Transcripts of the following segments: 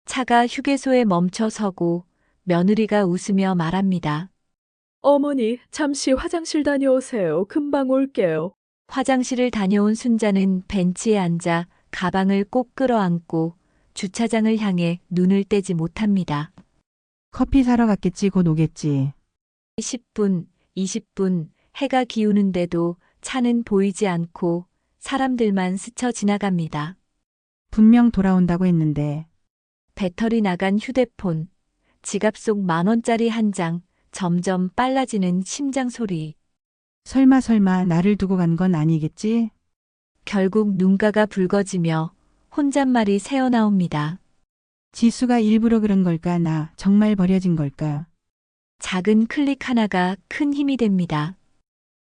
차가 휴게소에 멈춰 서고 며느리가 웃으며 말합니다. 어머니, 잠시 화장실 다녀오세요. 금방 올게요. 화장실을 다녀온 순자는 벤치에 앉아 가방을 꼭 끌어안고 주차장을 향해 눈을 떼지 못합니다. 커피 사러 갔겠지, 곧 오겠지. 10분, 20분, 해가 기우는데도 차는 보이지 않고 사람들만 스쳐 지나갑니다. 분명 돌아온다고 했는데. 배터리 나간 휴대폰, 지갑 속 10,000원짜리 한 장, 점점 빨라지는 심장 소리. 설마 나를 두고 간 건 아니겠지? 결국 눈가가 붉어지며 혼잣말이 새어나옵니다. 지수가 일부러 그런 걸까? 나 정말 버려진 걸까? 작은 클릭 하나가 큰 힘이 됩니다.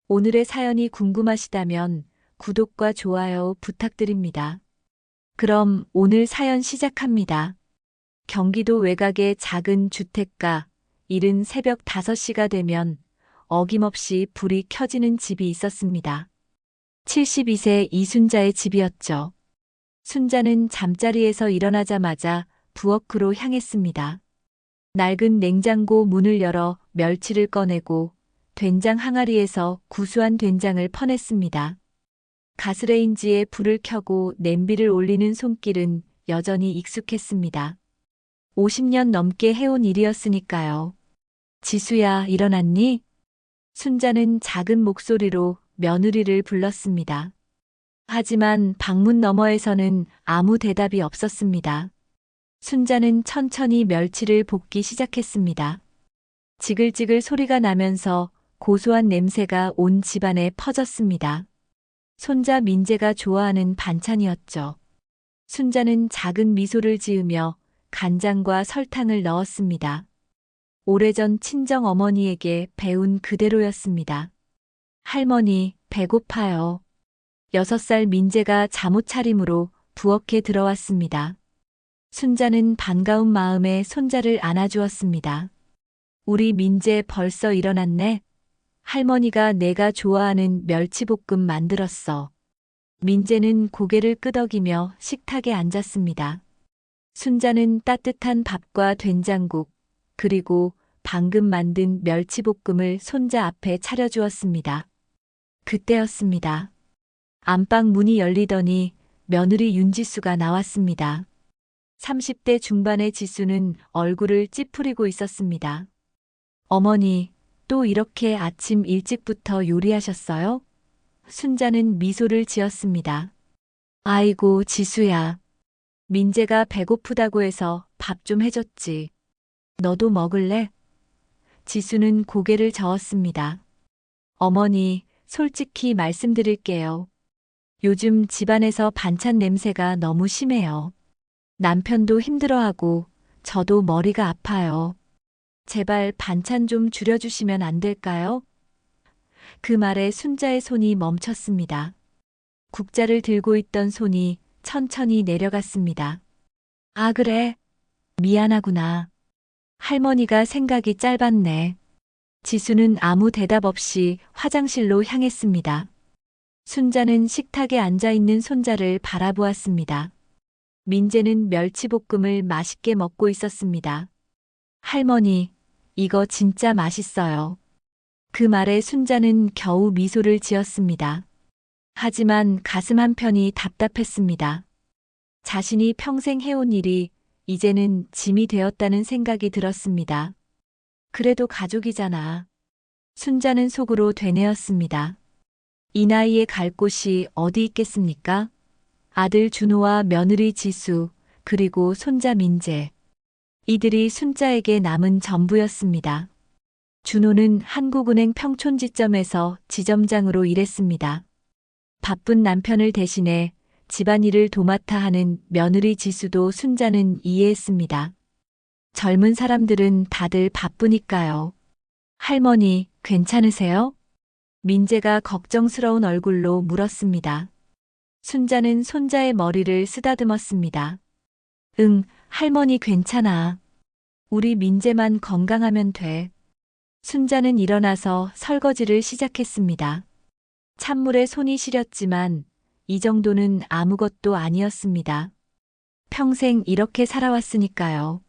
오늘의 사연이 궁금하시다면 구독과 좋아요 부탁드립니다. 그럼 오늘 사연 시작합니다. 경기도 외곽의 작은 주택가, 이른 새벽 5시가 되면 어김없이 불이 켜지는 집이 있었습니다. 72세 이순자의 집이었죠. 순자는 잠자리에서 일어나자마자 부엌으로 향했습니다. 낡은 냉장고 문을 열어 멸치를 꺼내고 된장 항아리에서 구수한 된장을 퍼냈습니다. 가스레인지에 불을 켜고 냄비를 올리는 손길은 여전히 익숙했습니다. 50년 넘게 해온 일이었으니까요. 지수야, 일어났니? 순자는 작은 목소리로 며느리를 불렀습니다. 하지만 방문 너머에서는 아무 대답이 없었습니다. 순자는 천천히 멸치를 볶기 시작했습니다. 지글지글 소리가 나면서 고소한 냄새가 온 집안에 퍼졌습니다. 손자 민재가 좋아하는 반찬이었죠. 순자는 작은 미소를 지으며 간장과 설탕을 넣었습니다. 오래전 친정 어머니에게 배운 그대로였습니다. 할머니, 배고파요. 6살 민재가 잠옷 차림으로 부엌에 들어왔습니다. 순자는 반가운 마음에 손자를 안아주었습니다. 우리 민재 벌써 일어났네? 할머니가 내가 좋아하는 멸치볶음 만들었어. 민재는 고개를 끄덕이며 식탁에 앉았습니다. 순자는 따뜻한 밥과 된장국, 그리고 방금 만든 멸치볶음을 손자 앞에 차려주었습니다. 그때였습니다. 안방 문이 열리더니 며느리 윤지수가 나왔습니다. 30대 중반의 지수는 얼굴을 찌푸리고 있었습니다. 어머니, 또 이렇게 아침 일찍부터 요리하셨어요? 순자는 미소를 지었습니다. 아이고, 지수야. 민재가 배고프다고 해서 밥 좀 해줬지. 너도 먹을래? 지수는 고개를 저었습니다. 어머니, 솔직히 말씀드릴게요. 요즘 집안에서 반찬 냄새가 너무 심해요. 남편도 힘들어하고 저도 머리가 아파요. 제발 반찬 좀 줄여주시면 안 될까요? 그 말에 순자의 손이 멈췄습니다. 국자를 들고 있던 손이 천천히 내려갔습니다. 아, 그래? 미안하구나. 할머니가 생각이 짧았네. 지수는 아무 대답 없이 화장실로 향했습니다. 순자는 식탁에 앉아 있는 손자를 바라보았습니다. 민재는 멸치볶음을 맛있게 먹고 있었습니다. 할머니, 이거 진짜 맛있어요. 그 말에 순자는 겨우 미소를 지었습니다. 하지만 가슴 한편이 답답했습니다. 자신이 평생 해온 일이 이제는 짐이 되었다는 생각이 들었습니다. 그래도 가족이잖아. 순자는 속으로 되뇌었습니다. 이 나이에 갈 곳이 어디 있겠습니까? 아들 준호와 며느리 지수, 그리고 손자 민재. 이들이 순자에게 남은 전부였습니다. 준호는 한국은행 평촌지점에서 지점장으로 일했습니다. 바쁜 남편을 대신해 집안일을 도맡아 하는 며느리 지수도 순자는 이해했습니다. 젊은 사람들은 다들 바쁘니까요. 할머니, 괜찮으세요? 민재가 걱정스러운 얼굴로 물었습니다. 순자는 손자의 머리를 쓰다듬었습니다. 응, 할머니 괜찮아. 우리 민재만 건강하면 돼. 순자는 일어나서 설거지를 시작했습니다. 찬물에 손이 시렸지만 이 정도는 아무것도 아니었습니다. 평생 이렇게 살아왔으니까요.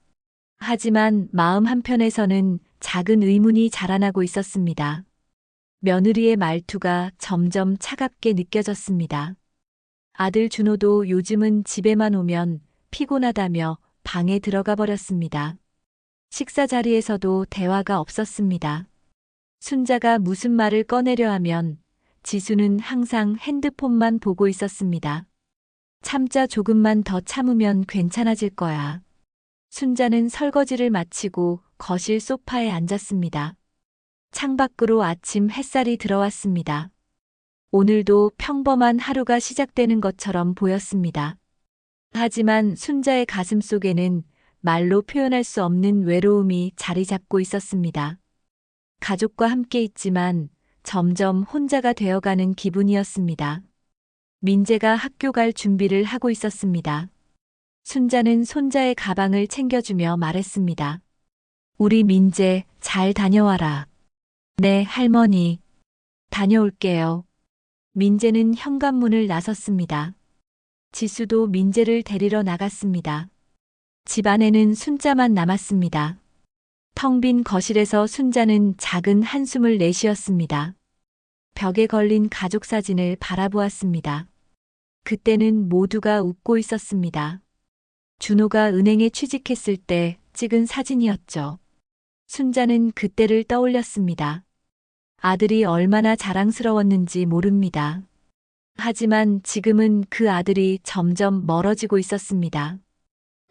하지만 마음 한편에서는 작은 의문이 자라나고 있었습니다. 며느리의 말투가 점점 차갑게 느껴졌습니다. 아들 준호도 요즘은 집에만 오면 피곤하다며 방에 들어가 버렸습니다. 식사 자리에서도 대화가 없었습니다. 순자가 무슨 말을 꺼내려 하면 지수는 항상 핸드폰만 보고 있었습니다. 참자, 조금만 더 참으면 괜찮아질 거야. 순자는 설거지를 마치고 거실 소파에 앉았습니다. 창밖으로 아침 햇살이 들어왔습니다. 오늘도 평범한 하루가 시작되는 것처럼 보였습니다. 하지만 순자의 가슴 속에는 말로 표현할 수 없는 외로움이 자리 잡고 있었습니다. 가족과 함께 있지만 점점 혼자가 되어가는 기분이었습니다. 민재가 학교 갈 준비를 하고 있었습니다. 순자는 손자의 가방을 챙겨주며 말했습니다. 우리 민재 잘 다녀와라. 네, 할머니. 다녀올게요. 민재는 현관문을 나섰습니다. 지수도 민재를 데리러 나갔습니다. 집 안에는 순자만 남았습니다. 텅 빈 거실에서 순자는 작은 한숨을 내쉬었습니다. 벽에 걸린 가족 사진을 바라보았습니다. 그때는 모두가 웃고 있었습니다. 준호가 은행에 취직했을 때 찍은 사진이었죠. 순자는 그때를 떠올렸습니다. 아들이 얼마나 자랑스러웠는지 모릅니다. 하지만 지금은 그 아들이 점점 멀어지고 있었습니다.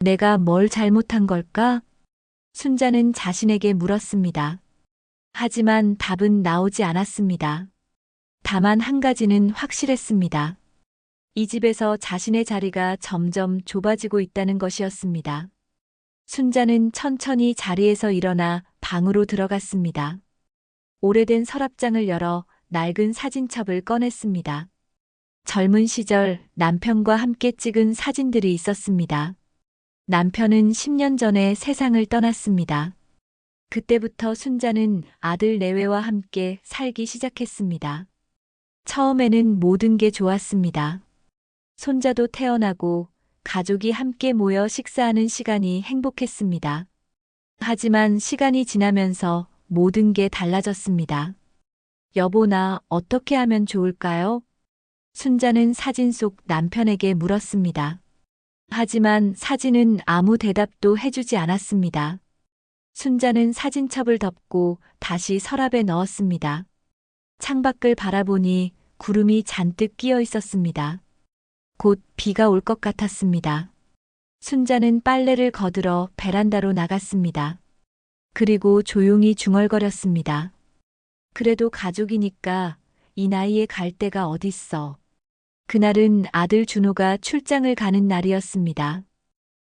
내가 뭘 잘못한 걸까? 순자는 자신에게 물었습니다. 하지만 답은 나오지 않았습니다. 다만 한 가지는 확실했습니다. 이 집에서 자신의 자리가 점점 좁아지고 있다는 것이었습니다. 순자는 천천히 자리에서 일어나 방으로 들어갔습니다. 오래된 서랍장을 열어 낡은 사진첩을 꺼냈습니다. 젊은 시절 남편과 함께 찍은 사진들이 있었습니다. 남편은 10년 전에 세상을 떠났습니다. 그때부터 순자는 아들 내외와 함께 살기 시작했습니다. 처음에는 모든 게 좋았습니다. 손자도 태어나고 가족이 함께 모여 식사하는 시간이 행복했습니다. 하지만 시간이 지나면서 모든 게 달라졌습니다. 여보, 나 어떻게 하면 좋을까요? 순자는 사진 속 남편에게 물었습니다. 하지만 사진은 아무 대답도 해주지 않았습니다. 순자는 사진첩을 덮고 다시 서랍에 넣었습니다. 창밖을 바라보니 구름이 잔뜩 끼어 있었습니다. 곧 비가 올 것 같았습니다. 순자는 빨래를 거들어 베란다로 나갔습니다. 그리고 조용히 중얼거렸습니다. 그래도 가족이니까 이 나이에 갈 데가 어딨어. 그날은 아들 준호가 출장을 가는 날이었습니다.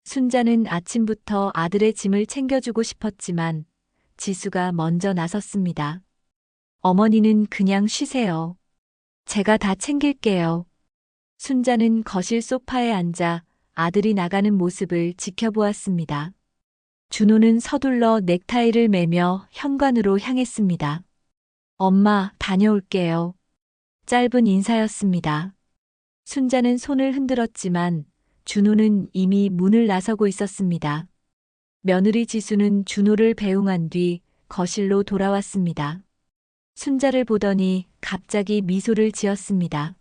순자는 아침부터 아들의 짐을 챙겨주고 싶었지만 지수가 먼저 나섰습니다. 어머니는 그냥 쉬세요. 제가 다 챙길게요. 순자는 거실 소파에 앉아 아들이 나가는 모습을 지켜보았습니다. 준호는 서둘러 넥타이를 매며 현관으로 향했습니다. 엄마, 다녀올게요. 짧은 인사였습니다. 순자는 손을 흔들었지만 준호는 이미 문을 나서고 있었습니다. 며느리 지수는 준호를 배웅한 뒤 거실로 돌아왔습니다. 순자를 보더니 갑자기 미소를 지었습니다.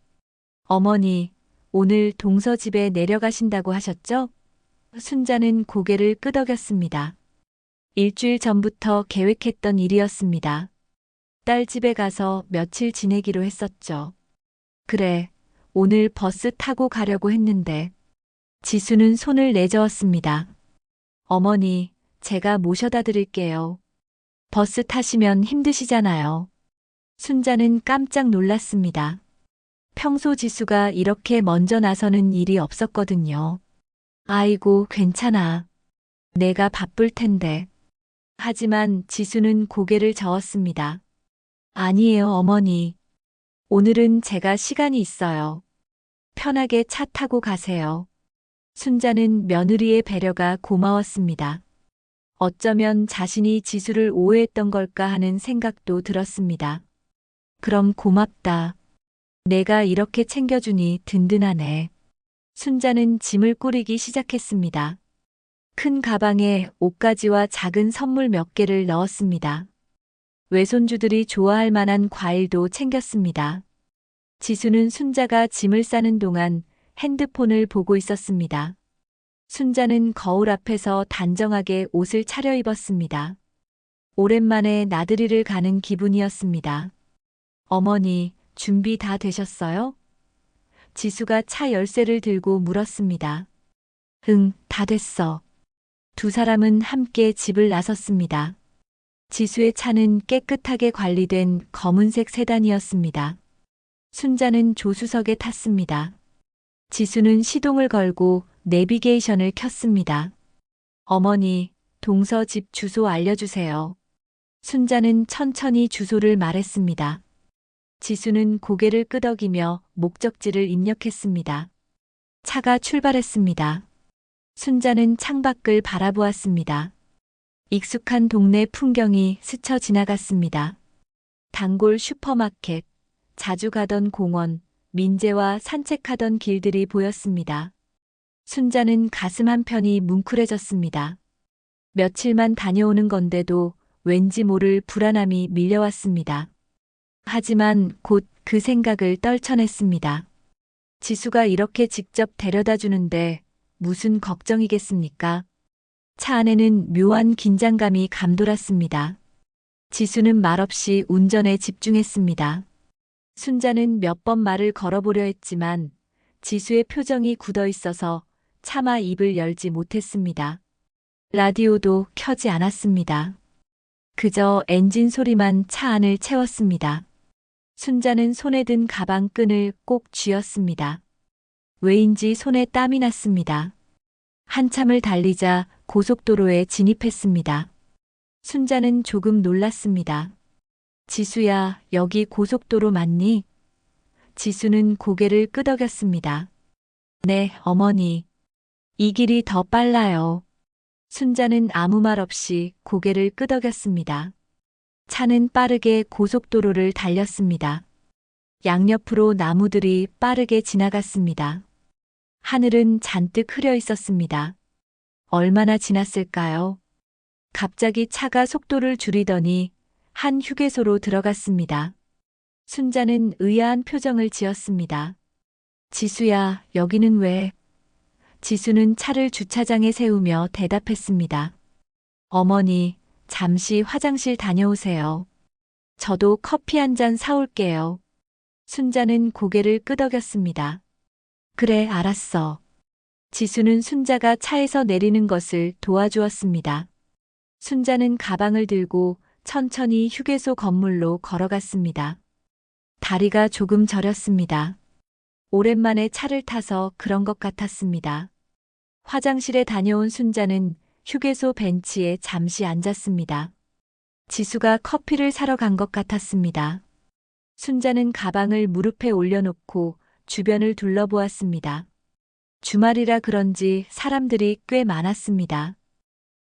어머니, 오늘 동서 집에 내려가신다고 하셨죠? 순자는 고개를 끄덕였습니다. 일주일 전부터 계획했던 일이었습니다. 딸 집에 가서 며칠 지내기로 했었죠. 그래, 오늘 버스 타고 가려고 했는데. 지수는 손을 내저었습니다. 어머니, 제가 모셔다 드릴게요. 버스 타시면 힘드시잖아요. 순자는 깜짝 놀랐습니다. 평소 지수가 이렇게 먼저 나서는 일이 없었거든요. 아이고, 괜찮아. 내가 바쁠 텐데. 하지만 지수는 고개를 저었습니다. 아니에요, 어머니. 오늘은 제가 시간이 있어요. 편하게 차 타고 가세요. 순자는 며느리의 배려가 고마웠습니다. 어쩌면 자신이 지수를 오해했던 걸까 하는 생각도 들었습니다. 그럼 고맙다. 내가 이렇게 챙겨주니 든든하네. 순자는 짐을 꾸리기 시작했습니다. 큰 가방에 옷가지와 작은 선물 몇 개를 넣었습니다. 외손주들이 좋아할 만한 과일도 챙겼습니다. 지수는 순자가 짐을 싸는 동안 핸드폰을 보고 있었습니다. 순자는 거울 앞에서 단정하게 옷을 차려입었습니다. 오랜만에 나들이를 가는 기분이었습니다. 어머니, 준비 다 되셨어요? 지수가 차 열쇠를 들고 물었습니다. 응, 다 됐어. 두 사람은 함께 집을 나섰습니다. 지수의 차는 깨끗하게 관리된 검은색 세단이었습니다. 순자는 조수석에 탔습니다. 지수는 시동을 걸고 내비게이션을 켰습니다. 어머니, 동서 집 주소 알려주세요. 순자는 천천히 주소를 말했습니다. 지수는 고개를 끄덕이며 목적지를 입력했습니다. 차가 출발했습니다. 순자는 창밖을 바라보았습니다. 익숙한 동네 풍경이 스쳐 지나갔습니다. 단골 슈퍼마켓, 자주 가던 공원, 민재와 산책하던 길들이 보였습니다. 순자는 가슴 한편이 뭉클해졌습니다. 며칠만 다녀오는 건데도 왠지 모를 불안함이 밀려왔습니다. 하지만 곧 그 생각을 떨쳐냈습니다. 지수가 이렇게 직접 데려다 주는데 무슨 걱정이겠습니까? 차 안에는 묘한 긴장감이 감돌았습니다. 지수는 말없이 운전에 집중했습니다. 순자는 몇 번 말을 걸어보려 했지만 지수의 표정이 굳어 있어서 차마 입을 열지 못했습니다. 라디오도 켜지 않았습니다. 그저 엔진 소리만 차 안을 채웠습니다. 순자는 손에 든 가방 끈을 꼭 쥐었습니다. 왜인지 손에 땀이 났습니다. 한참을 달리자 고속도로에 진입했습니다. 순자는 조금 놀랐습니다. 지수야, 여기 고속도로 맞니? 지수는 고개를 끄덕였습니다. 네, 어머니. 이 길이 더 빨라요. 순자는 아무 말 없이 고개를 끄덕였습니다. 차는 빠르게 고속도로를 달렸습니다. 양옆으로 나무들이 빠르게 지나갔습니다. 하늘은 잔뜩 흐려 있었습니다. 얼마나 지났을까요? 갑자기 차가 속도를 줄이더니 한 휴게소로 들어갔습니다. 순자는 의아한 표정을 지었습니다. 지수야, 여기는 왜? 지수는 차를 주차장에 세우며 대답했습니다. 어머니, 잠시 화장실 다녀오세요. 저도 커피 한 잔 사올게요. 순자는 고개를 끄덕였습니다. 그래, 알았어. 지수는 순자가 차에서 내리는 것을 도와주었습니다. 순자는 가방을 들고 천천히 휴게소 건물로 걸어갔습니다. 다리가 조금 저렸습니다. 오랜만에 차를 타서 그런 것 같았습니다. 화장실에 다녀온 순자는 휴게소 벤치에 잠시 앉았습니다. 지수가 커피를 사러 간 것 같았습니다. 순자는 가방을 무릎에 올려놓고 주변을 둘러보았습니다. 주말이라 그런지 사람들이 꽤 많았습니다.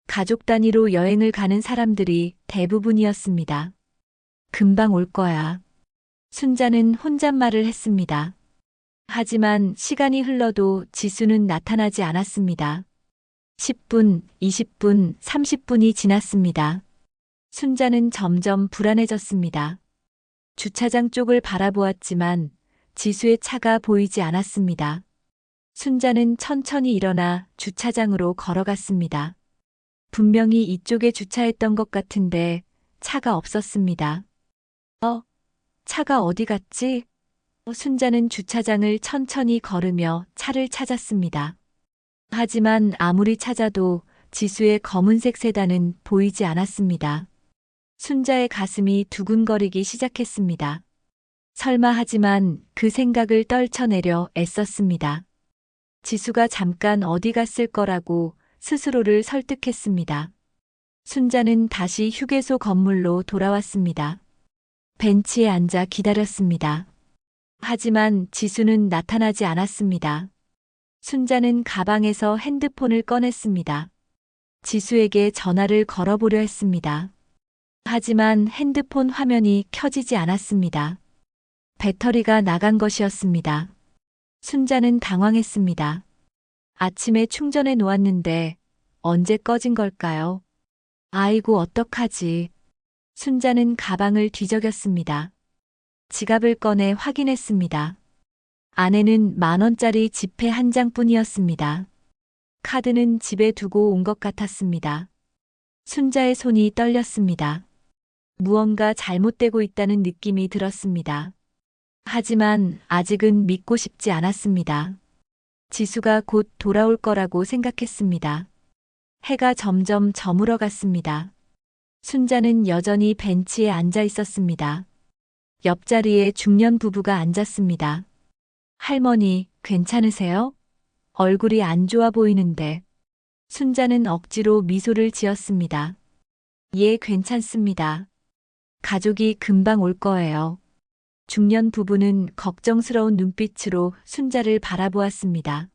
가족 단위로 여행을 가는 사람들이 대부분이었습니다. 금방 올 거야. 순자는 혼잣말을 했습니다. 하지만 시간이 흘러도 지수는 나타나지 않았습니다. 10분, 20분, 30분이 지났습니다. 순자는 점점 불안해졌습니다. 주차장 쪽을 바라보았지만 지수의 차가 보이지 않았습니다. 순자는 천천히 일어나 주차장으로 걸어갔습니다. 분명히 이쪽에 주차했던 것 같은데 차가 없었습니다. 차가 어디 갔지? 순자는 주차장을 천천히 걸으며 차를 찾았습니다. 하지만 아무리 찾아도 지수의 검은색 세단은 보이지 않았습니다. 순자의 가슴이 두근거리기 시작했습니다. 설마 하지만 그 생각을 떨쳐내려 애썼습니다. 지수가 잠깐 어디 갔을 거라고 스스로를 설득했습니다. 순자는 다시 휴게소 건물로 돌아왔습니다. 벤치에 앉아 기다렸습니다. 하지만 지수는 나타나지 않았습니다. 순자는 가방에서 핸드폰을 꺼냈습니다. 지수에게 전화를 걸어보려 했습니다. 하지만 핸드폰 화면이 켜지지 않았습니다. 배터리가 나간 것이었습니다. 순자는 당황했습니다. 아침에 충전해 놓았는데 언제 꺼진 걸까요? 아이고, 어떡하지? 순자는 가방을 뒤적였습니다. 지갑을 꺼내 확인했습니다. 안에는 10,000원짜리 지폐 한 장뿐이었습니다. 카드는 집에 두고 온 것 같았습니다. 순자의 손이 떨렸습니다. 무언가 잘못되고 있다는 느낌이 들었습니다. 하지만 아직은 믿고 싶지 않았습니다. 지수가 곧 돌아올 거라고 생각했습니다. 해가 점점 저물어 갔습니다. 순자는 여전히 벤치에 앉아 있었습니다. 옆자리에 중년 부부가 앉았습니다. 할머니, 괜찮으세요? 얼굴이 안 좋아 보이는데. 순자는 억지로 미소를 지었습니다. 예, 괜찮습니다. 가족이 금방 올 거예요. 중년 부부는 걱정스러운 눈빛으로 순자를 바라보았습니다.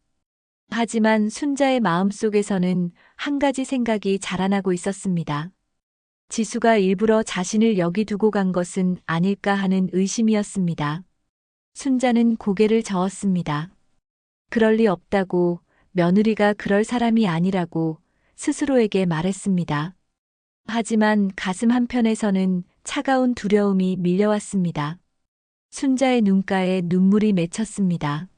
하지만 순자의 마음속에서는 한 가지 생각이 자라나고 있었습니다. 지수가 일부러 자신을 여기 두고 간 것은 아닐까 하는 의심이었습니다. 순자는 고개를 저었습니다. 그럴 리 없다고, 며느리가 그럴 사람이 아니라고 스스로에게 말했습니다. 하지만 가슴 한편에서는 차가운 두려움이 밀려왔습니다. 순자의 눈가에 눈물이 맺혔습니다.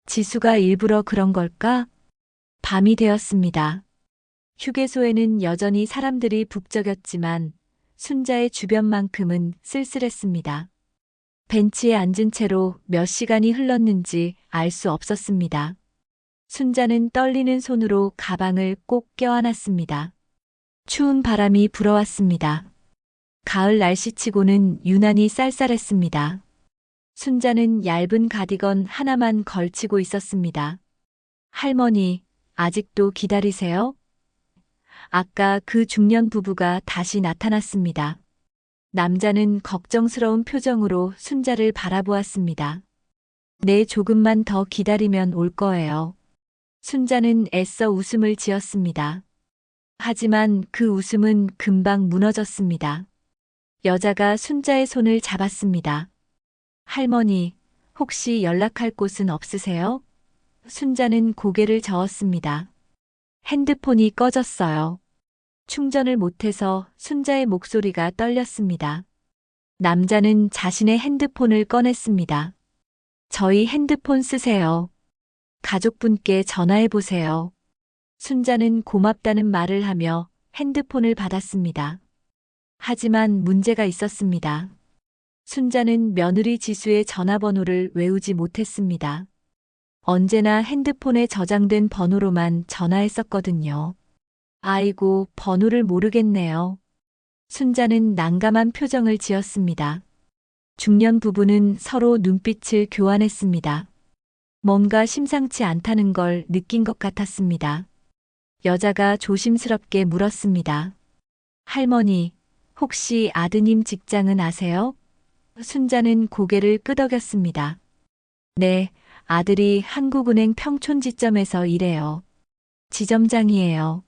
지수가 일부러 그런 걸까? 밤이 되었습니다. 휴게소에는 여전히 사람들이 북적였지만 순자의 주변만큼은 쓸쓸했습니다. 벤치에 앉은 채로 몇 시간이 흘렀는지 알 수 없었습니다. 순자는 떨리는 손으로 가방을 꼭 껴안았습니다. 추운 바람이 불어왔습니다. 가을 날씨치고는 유난히 쌀쌀했습니다. 순자는 얇은 가디건 하나만 걸치고 있었습니다. 할머니, 아직도 기다리세요? 아까 그 중년 부부가 다시 나타났습니다. 남자는 걱정스러운 표정으로 순자를 바라보았습니다. 네, 조금만 더 기다리면 올 거예요. 순자는 애써 웃음을 지었습니다. 하지만 그 웃음은 금방 무너졌습니다. 여자가 순자의 손을 잡았습니다. 할머니, 혹시 연락할 곳은 없으세요? 순자는 고개를 저었습니다. 핸드폰이 꺼졌어요. 충전을 못해서 순자의 목소리가 떨렸습니다. 남자는 자신의 핸드폰을 꺼냈습니다. 저희 핸드폰 쓰세요. 가족분께 전화해 보세요. 순자는 고맙다는 말을 하며 핸드폰을 받았습니다. 하지만 문제가 있었습니다. 순자는 며느리 지수의 전화번호를 외우지 못했습니다. 언제나 핸드폰에 저장된 번호로만 전화했었거든요. 아이고, 번호를 모르겠네요. 순자는 난감한 표정을 지었습니다. 중년 부부는 서로 눈빛을 교환했습니다. 뭔가 심상치 않다는 걸 느낀 것 같았습니다. 여자가 조심스럽게 물었습니다. 할머니, 혹시 아드님 직장은 아세요? 순자는 고개를 끄덕였습니다. 네, 아들이 한국은행 평촌지점에서 일해요. 지점장이에요.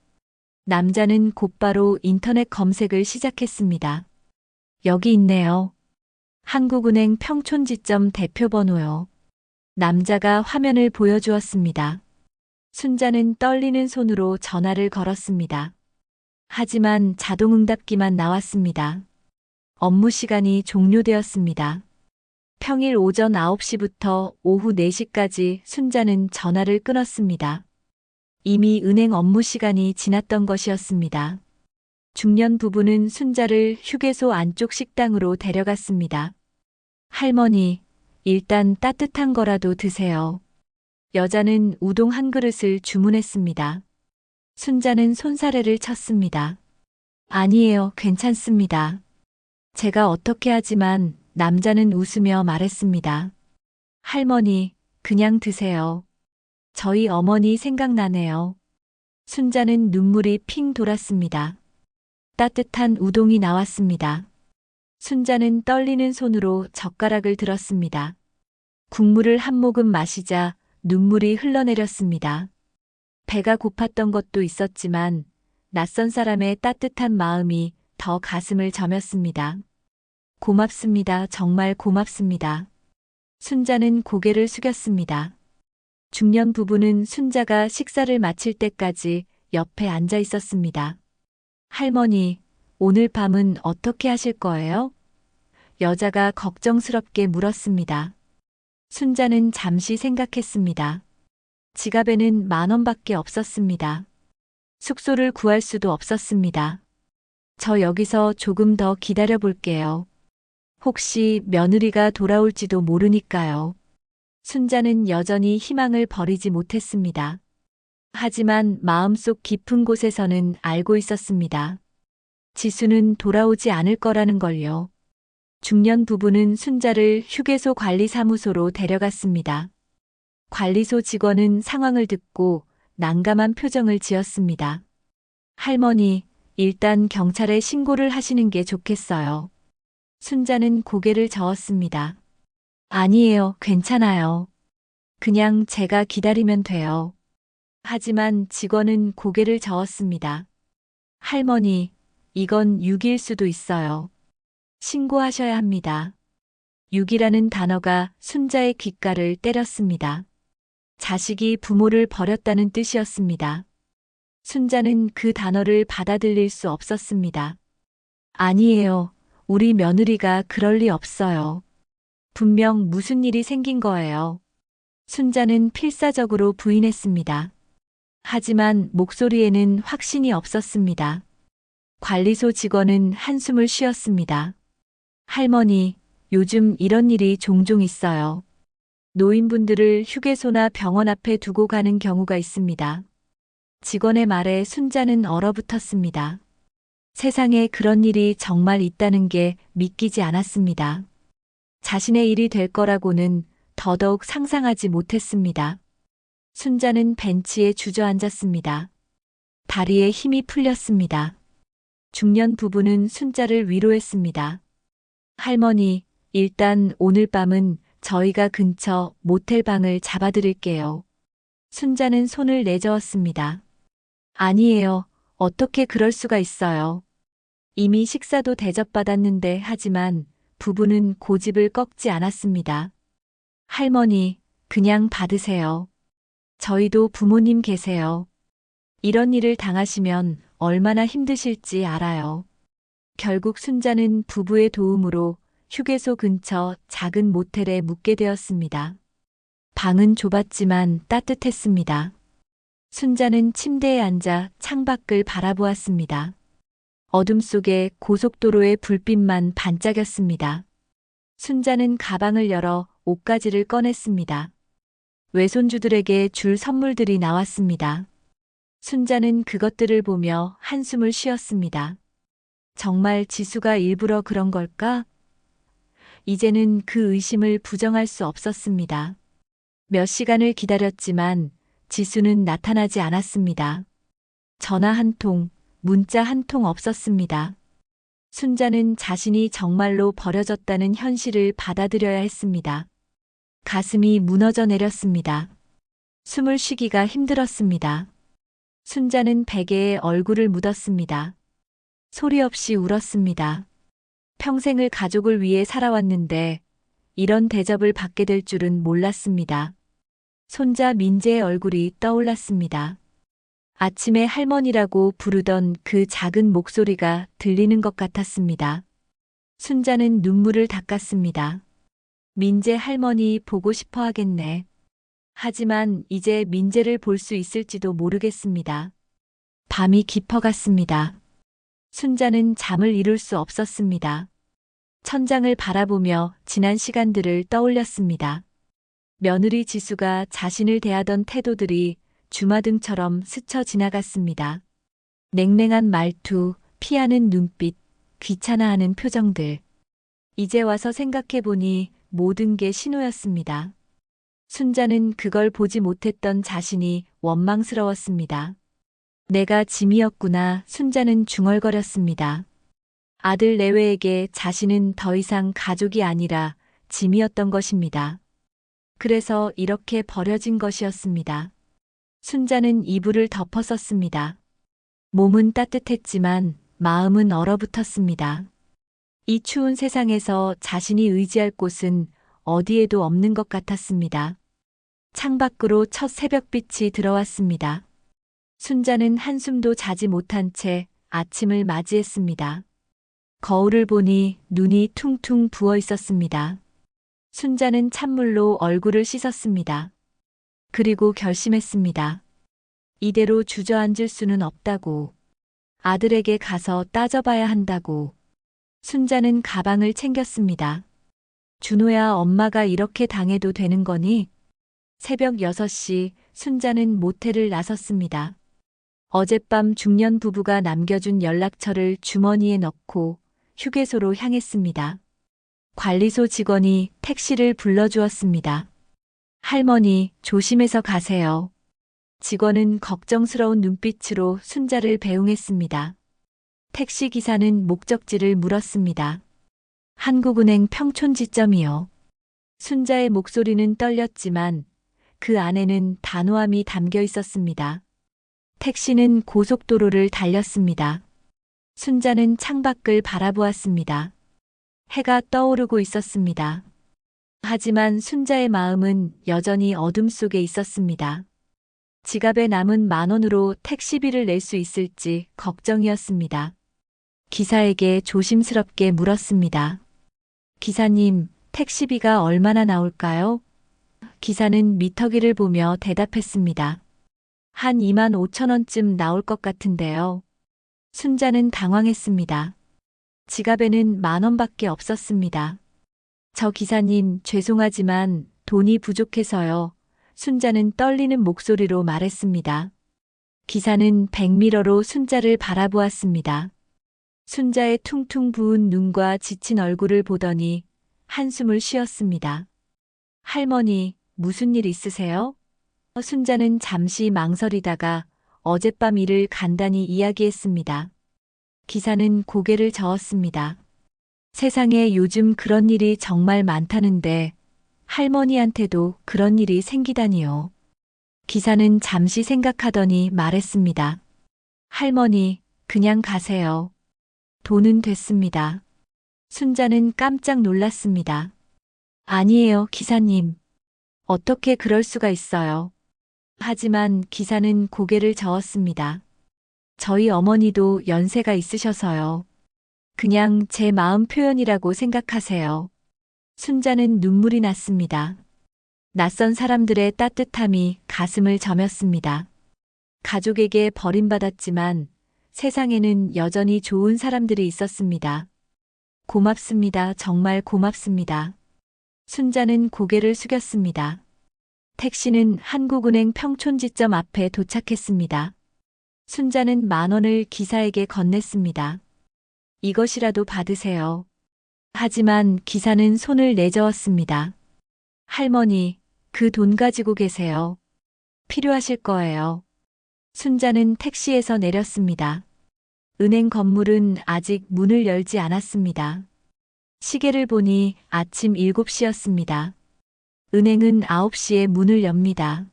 남자는 곧바로 인터넷 검색을 시작했습니다. 여기 있네요. 한국은행 평촌지점 대표번호요. 남자가 화면을 보여주었습니다. 순자는 떨리는 손으로 전화를 걸었습니다. 하지만 자동응답기만 나왔습니다. 업무 시간이 종료되었습니다. 평일 오전 9시부터 오후 4시까지 순자는 전화를 끊었습니다. 이미 은행 업무 시간이 지났던 것이었습니다. 중년 부부는 순자를 휴게소 안쪽 식당으로 데려갔습니다. 할머니, 일단 따뜻한 거라도 드세요. 여자는 우동 한 그릇을 주문했습니다. 순자는 손사래를 쳤습니다. 아니에요, 괜찮습니다. 제가 어떻게 하지만 남자는 웃으며 말했습니다. 할머니, 그냥 드세요. 저희 어머니 생각나네요. 순자는 눈물이 핑 돌았습니다. 따뜻한 우동이 나왔습니다. 순자는 떨리는 손으로 젓가락을 들었습니다. 국물을 한 모금 마시자 눈물이 흘러내렸습니다. 배가 고팠던 것도 있었지만 낯선 사람의 따뜻한 마음이 더 가슴을 저몄습니다. 고맙습니다. 정말 고맙습니다. 순자는 고개를 숙였습니다. 중년 부부는 순자가 식사를 마칠 때까지 옆에 앉아 있었습니다. 할머니, 오늘 밤은 어떻게 하실 거예요? 여자가 걱정스럽게 물었습니다. 순자는 잠시 생각했습니다. 지갑에는 10,000원밖에 없었습니다. 숙소를 구할 수도 없었습니다. 저 여기서 조금 더 기다려 볼게요. 혹시 며느리가 돌아올지도 모르니까요. 순자는 여전히 희망을 버리지 못했습니다. 하지만 마음속 깊은 곳에서는 알고 있었습니다. 지수는 돌아오지 않을 거라는 걸요. 중년 부부는 순자를 휴게소 관리사무소로 데려갔습니다. 관리소 직원은 상황을 듣고 난감한 표정을 지었습니다. 할머니, 일단 경찰에 신고를 하시는 게 좋겠어요. 순자는 고개를 저었습니다. 아니에요, 괜찮아요. 그냥 제가 기다리면 돼요. 하지만 직원은 고개를 저었습니다. 할머니, 이건 유기일 수도 있어요. 신고하셔야 합니다. 유기라는 단어가 순자의 귓가를 때렸습니다. 자식이 부모를 버렸다는 뜻이었습니다. 순자는 그 단어를 받아들일 수 없었습니다. 아니에요. 우리 며느리가 그럴 리 없어요. 분명 무슨 일이 생긴 거예요. 순자는 필사적으로 부인했습니다. 하지만 목소리에는 확신이 없었습니다. 관리소 직원은 한숨을 쉬었습니다. 할머니, 요즘 이런 일이 종종 있어요. 노인분들을 휴게소나 병원 앞에 두고 가는 경우가 있습니다. 직원의 말에 순자는 얼어붙었습니다. 세상에 그런 일이 정말 있다는 게 믿기지 않았습니다. 자신의 일이 될 거라고는 더더욱 상상하지 못했습니다. 순자는 벤치에 주저앉았습니다. 다리에 힘이 풀렸습니다. 중년 부부는 순자를 위로했습니다. 할머니, 일단 오늘 밤은 저희가 근처 모텔 방을 잡아드릴게요. 순자는 손을 내저었습니다. 아니에요. 어떻게 그럴 수가 있어요. 이미 식사도 대접받았는데 하지만 부부는 고집을 꺾지 않았습니다. 할머니, 그냥 받으세요. 저희도 부모님 계세요. 이런 일을 당하시면 얼마나 힘드실지 알아요. 결국 순자는 부부의 도움으로 휴게소 근처 작은 모텔에 묵게 되었습니다. 방은 좁았지만 따뜻했습니다. 순자는 침대에 앉아 창밖을 바라보았습니다. 어둠 속에 고속도로의 불빛만 반짝였습니다. 순자는 가방을 열어 옷가지를 꺼냈습니다. 외손주들에게 줄 선물들이 나왔습니다. 순자는 그것들을 보며 한숨을 쉬었습니다. 정말 지수가 일부러 그런 걸까? 이제는 그 의심을 부정할 수 없었습니다. 몇 시간을 기다렸지만 지수는 나타나지 않았습니다. 전화 한 통, 문자 한 통 없었습니다. 순자는 자신이 정말로 버려졌다는 현실을 받아들여야 했습니다. 가슴이 무너져 내렸습니다. 숨을 쉬기가 힘들었습니다. 순자는 베개에 얼굴을 묻었습니다. 소리 없이 울었습니다. 평생을 가족을 위해 살아왔는데 이런 대접을 받게 될 줄은 몰랐습니다. 손자 민재의 얼굴이 떠올랐습니다. 아침에 할머니라고 부르던 그 작은 목소리가 들리는 것 같았습니다. 순자는 눈물을 닦았습니다. 민재 할머니 보고 싶어 하겠네. 하지만 이제 민재를 볼 수 있을지도 모르겠습니다. 밤이 깊어갔습니다. 순자는 잠을 이룰 수 없었습니다. 천장을 바라보며 지난 시간들을 떠올렸습니다. 며느리 지수가 자신을 대하던 태도들이 주마등처럼 스쳐 지나갔습니다. 냉랭한 말투, 피하는 눈빛, 귀찮아하는 표정들. 이제 와서 생각해보니 모든 게 신호였습니다. 순자는 그걸 보지 못했던 자신이 원망스러웠습니다. 내가 짐이었구나. 순자는 중얼거렸습니다. 아들 내외에게 자신은 더 이상 가족이 아니라 짐이었던 것입니다. 그래서 이렇게 버려진 것이었습니다. 순자는 이불을 덮었었습니다. 몸은 따뜻했지만 마음은 얼어붙었습니다. 이 추운 세상에서 자신이 의지할 곳은 어디에도 없는 것 같았습니다. 창밖으로 첫 새벽빛이 들어왔습니다. 순자는 한숨도 자지 못한 채 아침을 맞이했습니다. 거울을 보니 눈이 퉁퉁 부어 있었습니다. 순자는 찬물로 얼굴을 씻었습니다. 그리고 결심했습니다. 이대로 주저앉을 수는 없다고. 아들에게 가서 따져봐야 한다고. 순자는 가방을 챙겼습니다. 준호야, 엄마가 이렇게 당해도 되는 거니? 새벽 6시 순자는 모텔을 나섰습니다. 어젯밤 중년 부부가 남겨준 연락처를 주머니에 넣고 휴게소로 향했습니다. 관리소 직원이 택시를 불러주었습니다. 할머니, 조심해서 가세요. 직원은 걱정스러운 눈빛으로 순자를 배웅했습니다. 택시 기사는 목적지를 물었습니다. 한국은행 평촌지점이요. 순자의 목소리는 떨렸지만 그 안에는 단호함이 담겨 있었습니다. 택시는 고속도로를 달렸습니다. 순자는 창밖을 바라보았습니다. 해가 떠오르고 있었습니다. 하지만 순자의 마음은 여전히 어둠 속에 있었습니다. 지갑에 남은 10,000원으로 택시비를 낼 수 있을지 걱정이었습니다. 기사에게 조심스럽게 물었습니다. 기사님, 택시비가 얼마나 나올까요? 기사는 미터기를 보며 대답했습니다. 한 25,000원쯤 나올 것 같은데요. 순자는 당황했습니다. 지갑에는 10,000원밖에 없었습니다. 저 기사님, 죄송하지만 돈이 부족해서요. 순자는 떨리는 목소리로 말했습니다. 기사는 백미러로 순자를 바라보았습니다. 순자의 퉁퉁 부은 눈과 지친 얼굴을 보더니 한숨을 쉬었습니다. 할머니, 무슨 일 있으세요? 순자는 잠시 망설이다가 어젯밤 일을 간단히 이야기했습니다. 기사는 고개를 저었습니다. 세상에 요즘 그런 일이 정말 많다는데 할머니한테도 그런 일이 생기다니요. 기사는 잠시 생각하더니 말했습니다. 할머니, 그냥 가세요. 돈은 됐습니다. 순자는 깜짝 놀랐습니다. 아니에요, 기사님. 어떻게 그럴 수가 있어요. 하지만 기사는 고개를 저었습니다. 저희 어머니도 연세가 있으셔서요. 그냥 제 마음 표현이라고 생각하세요. 순자는 눈물이 났습니다. 낯선 사람들의 따뜻함이 가슴을 저몄습니다. 가족에게 버림받았지만 세상에는 여전히 좋은 사람들이 있었습니다. 고맙습니다. 정말 고맙습니다. 순자는 고개를 숙였습니다. 택시는 한국은행 평촌지점 앞에 도착했습니다. 순자는 10,000원을 기사에게 건넸습니다. 이것이라도 받으세요. 하지만 기사는 손을 내저었습니다. 할머니, 그 돈 가지고 계세요. 필요하실 거예요. 순자는 택시에서 내렸습니다. 은행 건물은 아직 문을 열지 않았습니다. 시계를 보니 아침 7시였습니다. 은행은 9시에 문을 엽니다.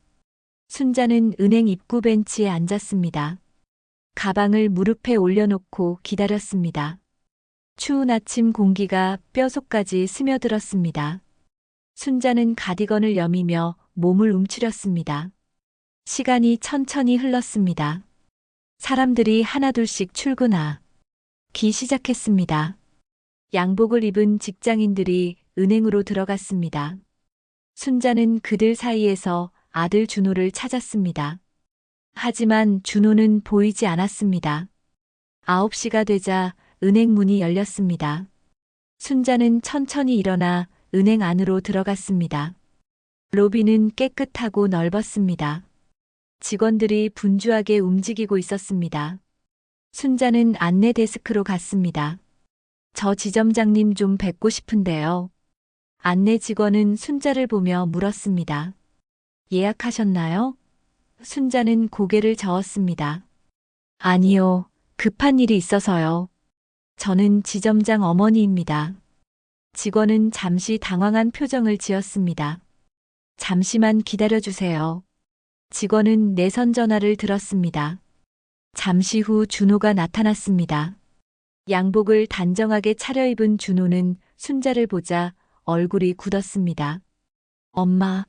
순자는 은행 입구 벤치에 앉았습니다. 가방을 무릎에 올려놓고 기다렸습니다. 추운 아침 공기가 뼛속까지 스며들었습니다. 순자는 가디건을 여미며 몸을 움츠렸습니다. 시간이 천천히 흘렀습니다. 사람들이 하나둘씩 출근하기 시작했습니다. 양복을 입은 직장인들이 은행으로 들어갔습니다. 순자는 그들 사이에서 아들 준호를 찾았습니다. 하지만 준호는 보이지 않았습니다. 9시가 되자 은행 문이 열렸습니다. 순자는 천천히 일어나 은행 안으로 들어갔습니다. 로비는 깨끗하고 넓었습니다. 직원들이 분주하게 움직이고 있었습니다. 순자는 안내 데스크로 갔습니다. 저 지점장님 좀 뵙고 싶은데요. 안내 직원은 순자를 보며 물었습니다. 예약하셨나요? 순자는 고개를 저었습니다. 아니요, 급한 일이 있어서요. 저는 지점장 어머니입니다. 직원은 잠시 당황한 표정을 지었습니다. 잠시만 기다려주세요. 직원은 내선 전화를 들었습니다. 잠시 후 준호가 나타났습니다. 양복을 단정하게 차려입은 준호는 순자를 보자 얼굴이 굳었습니다. 엄마,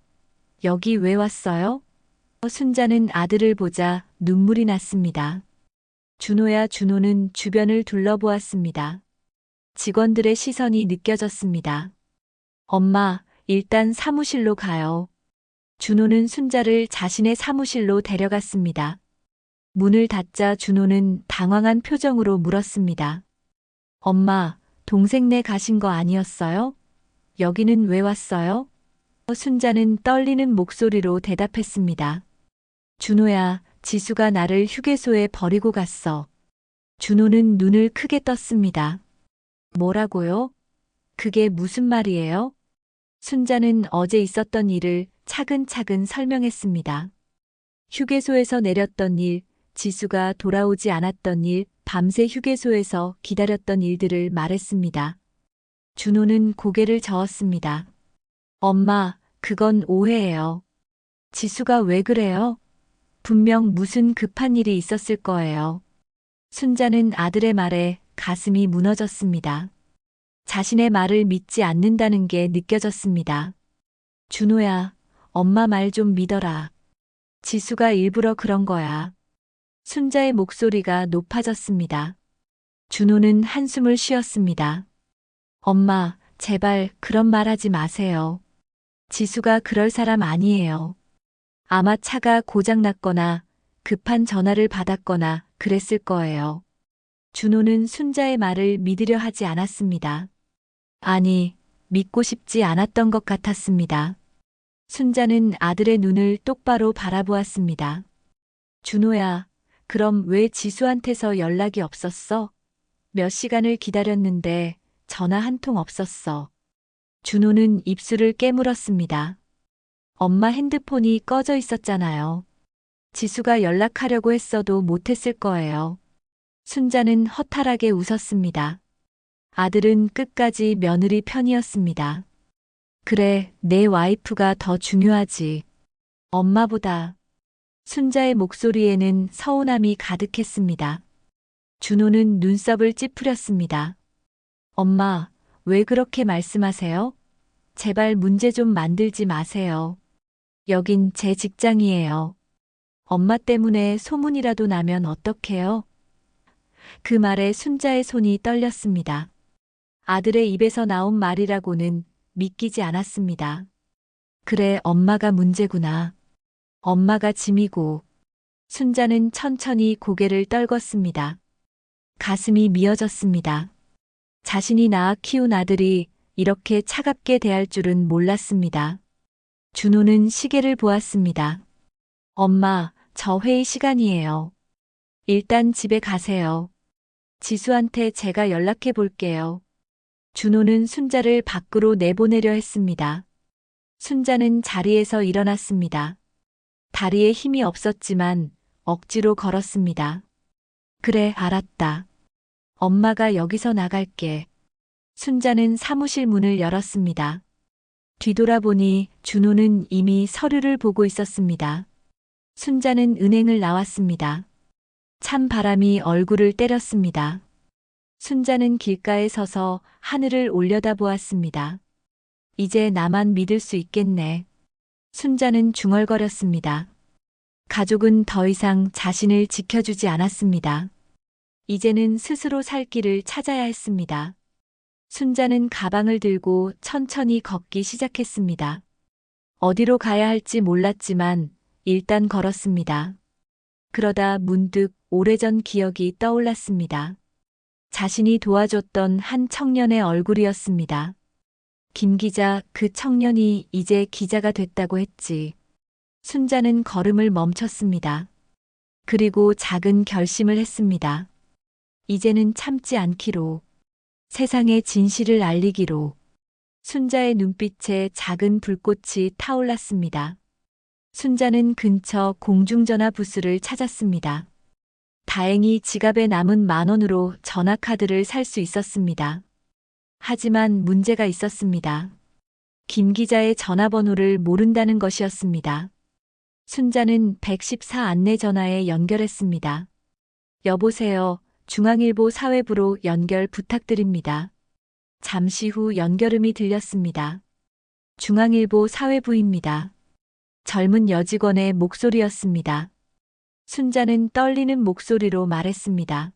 여기 왜 왔어요? 순자는 아들을 보자 눈물이 났습니다. 준호야, 준호는 주변을 둘러보았습니다. 직원들의 시선이 느껴졌습니다. 엄마, 일단 사무실로 가요. 준호는 순자를 자신의 사무실로 데려갔습니다. 문을 닫자 준호는 당황한 표정으로 물었습니다. 엄마, 동생네 가신 거 아니었어요? 여기는 왜 왔어요? 순자는 떨리는 목소리로 대답했습니다. 준호야, 지수가 나를 휴게소에 버리고 갔어. 준호는 눈을 크게 떴습니다. 뭐라고요? 그게 무슨 말이에요? 순자는 어제 있었던 일을 차근차근 설명했습니다. 휴게소에서 내렸던 일, 지수가 돌아오지 않았던 일, 밤새 휴게소에서 기다렸던 일들을 말했습니다. 준호는 고개를 저었습니다. 엄마, 그건 오해예요. 지수가 왜 그래요? 분명 무슨 급한 일이 있었을 거예요. 순자는 아들의 말에 가슴이 무너졌습니다. 자신의 말을 믿지 않는다는 게 느껴졌습니다. 준호야, 엄마 말 좀 믿어라. 지수가 일부러 그런 거야. 순자의 목소리가 높아졌습니다. 준호는 한숨을 쉬었습니다. 엄마, 제발 그런 말 하지 마세요. 지수가 그럴 사람 아니에요. 아마 차가 고장났거나 급한 전화를 받았거나 그랬을 거예요. 준호는 순자의 말을 믿으려 하지 않았습니다. 아니, 믿고 싶지 않았던 것 같았습니다. 순자는 아들의 눈을 똑바로 바라보았습니다. 준호야, 그럼 왜 지수한테서 연락이 없었어? 몇 시간을 기다렸는데 전화 한 통 없었어. 준호는 입술을 깨물었습니다. 엄마 핸드폰이 꺼져 있었잖아요. 지수가 연락하려고 했어도 못했을 거예요. 순자는 허탈하게 웃었습니다. 아들은 끝까지 며느리 편이었습니다. 그래, 내 와이프가 더 중요하지. 엄마보다. 순자의 목소리에는 서운함이 가득했습니다. 준호는 눈썹을 찌푸렸습니다. 엄마, 왜 그렇게 말씀하세요? 제발 문제 좀 만들지 마세요. 여긴 제 직장이에요. 엄마 때문에 소문이라도 나면 어떡해요? 그 말에 순자의 손이 떨렸습니다. 아들의 입에서 나온 말이라고는 믿기지 않았습니다. 그래, 엄마가 문제구나. 엄마가 짐이고. 순자는 천천히 고개를 떨궜습니다. 가슴이 미어졌습니다. 자신이 낳아 키운 아들이 이렇게 차갑게 대할 줄은 몰랐습니다. 준호는 시계를 보았습니다. 엄마, 저 회의 시간이에요. 일단 집에 가세요. 지수한테 제가 연락해 볼게요. 준호는 순자를 밖으로 내보내려 했습니다. 순자는 자리에서 일어났습니다. 다리에 힘이 없었지만 억지로 걸었습니다. 그래, 알았다. 엄마가 여기서 나갈게. 순자는 사무실 문을 열었습니다. 뒤돌아보니 준호는 이미 서류를 보고 있었습니다. 순자는 은행을 나왔습니다. 찬 바람이 얼굴을 때렸습니다. 순자는 길가에 서서 하늘을 올려다보았습니다. 이제 나만 믿을 수 있겠네. 순자는 중얼거렸습니다. 가족은 더 이상 자신을 지켜주지 않았습니다. 이제는 스스로 살 길을 찾아야 했습니다. 순자는 가방을 들고 천천히 걷기 시작했습니다. 어디로 가야 할지 몰랐지만 일단 걸었습니다. 그러다 문득 오래전 기억이 떠올랐습니다. 자신이 도와줬던 한 청년의 얼굴이었습니다. 김 기자, 그 청년이 이제 기자가 됐다고 했지. 순자는 걸음을 멈췄습니다. 그리고 작은 결심을 했습니다. 이제는 참지 않기로. 세상의 진실을 알리기로. 순자의 눈빛에 작은 불꽃이 타올랐습니다. 순자는 근처 공중전화 부스를 찾았습니다. 다행히 지갑에 남은 10,000원으로 전화카드를 살 수 있었습니다. 하지만 문제가 있었습니다. 김 기자의 전화번호를 모른다는 것이었습니다. 순자는 114 안내 전화에 연결했습니다. 여보세요. 중앙일보 사회부로 연결 부탁드립니다. 잠시 후 연결음이 들렸습니다. 중앙일보 사회부입니다. 젊은 여직원의 목소리였습니다. 순자는 떨리는 목소리로 말했습니다.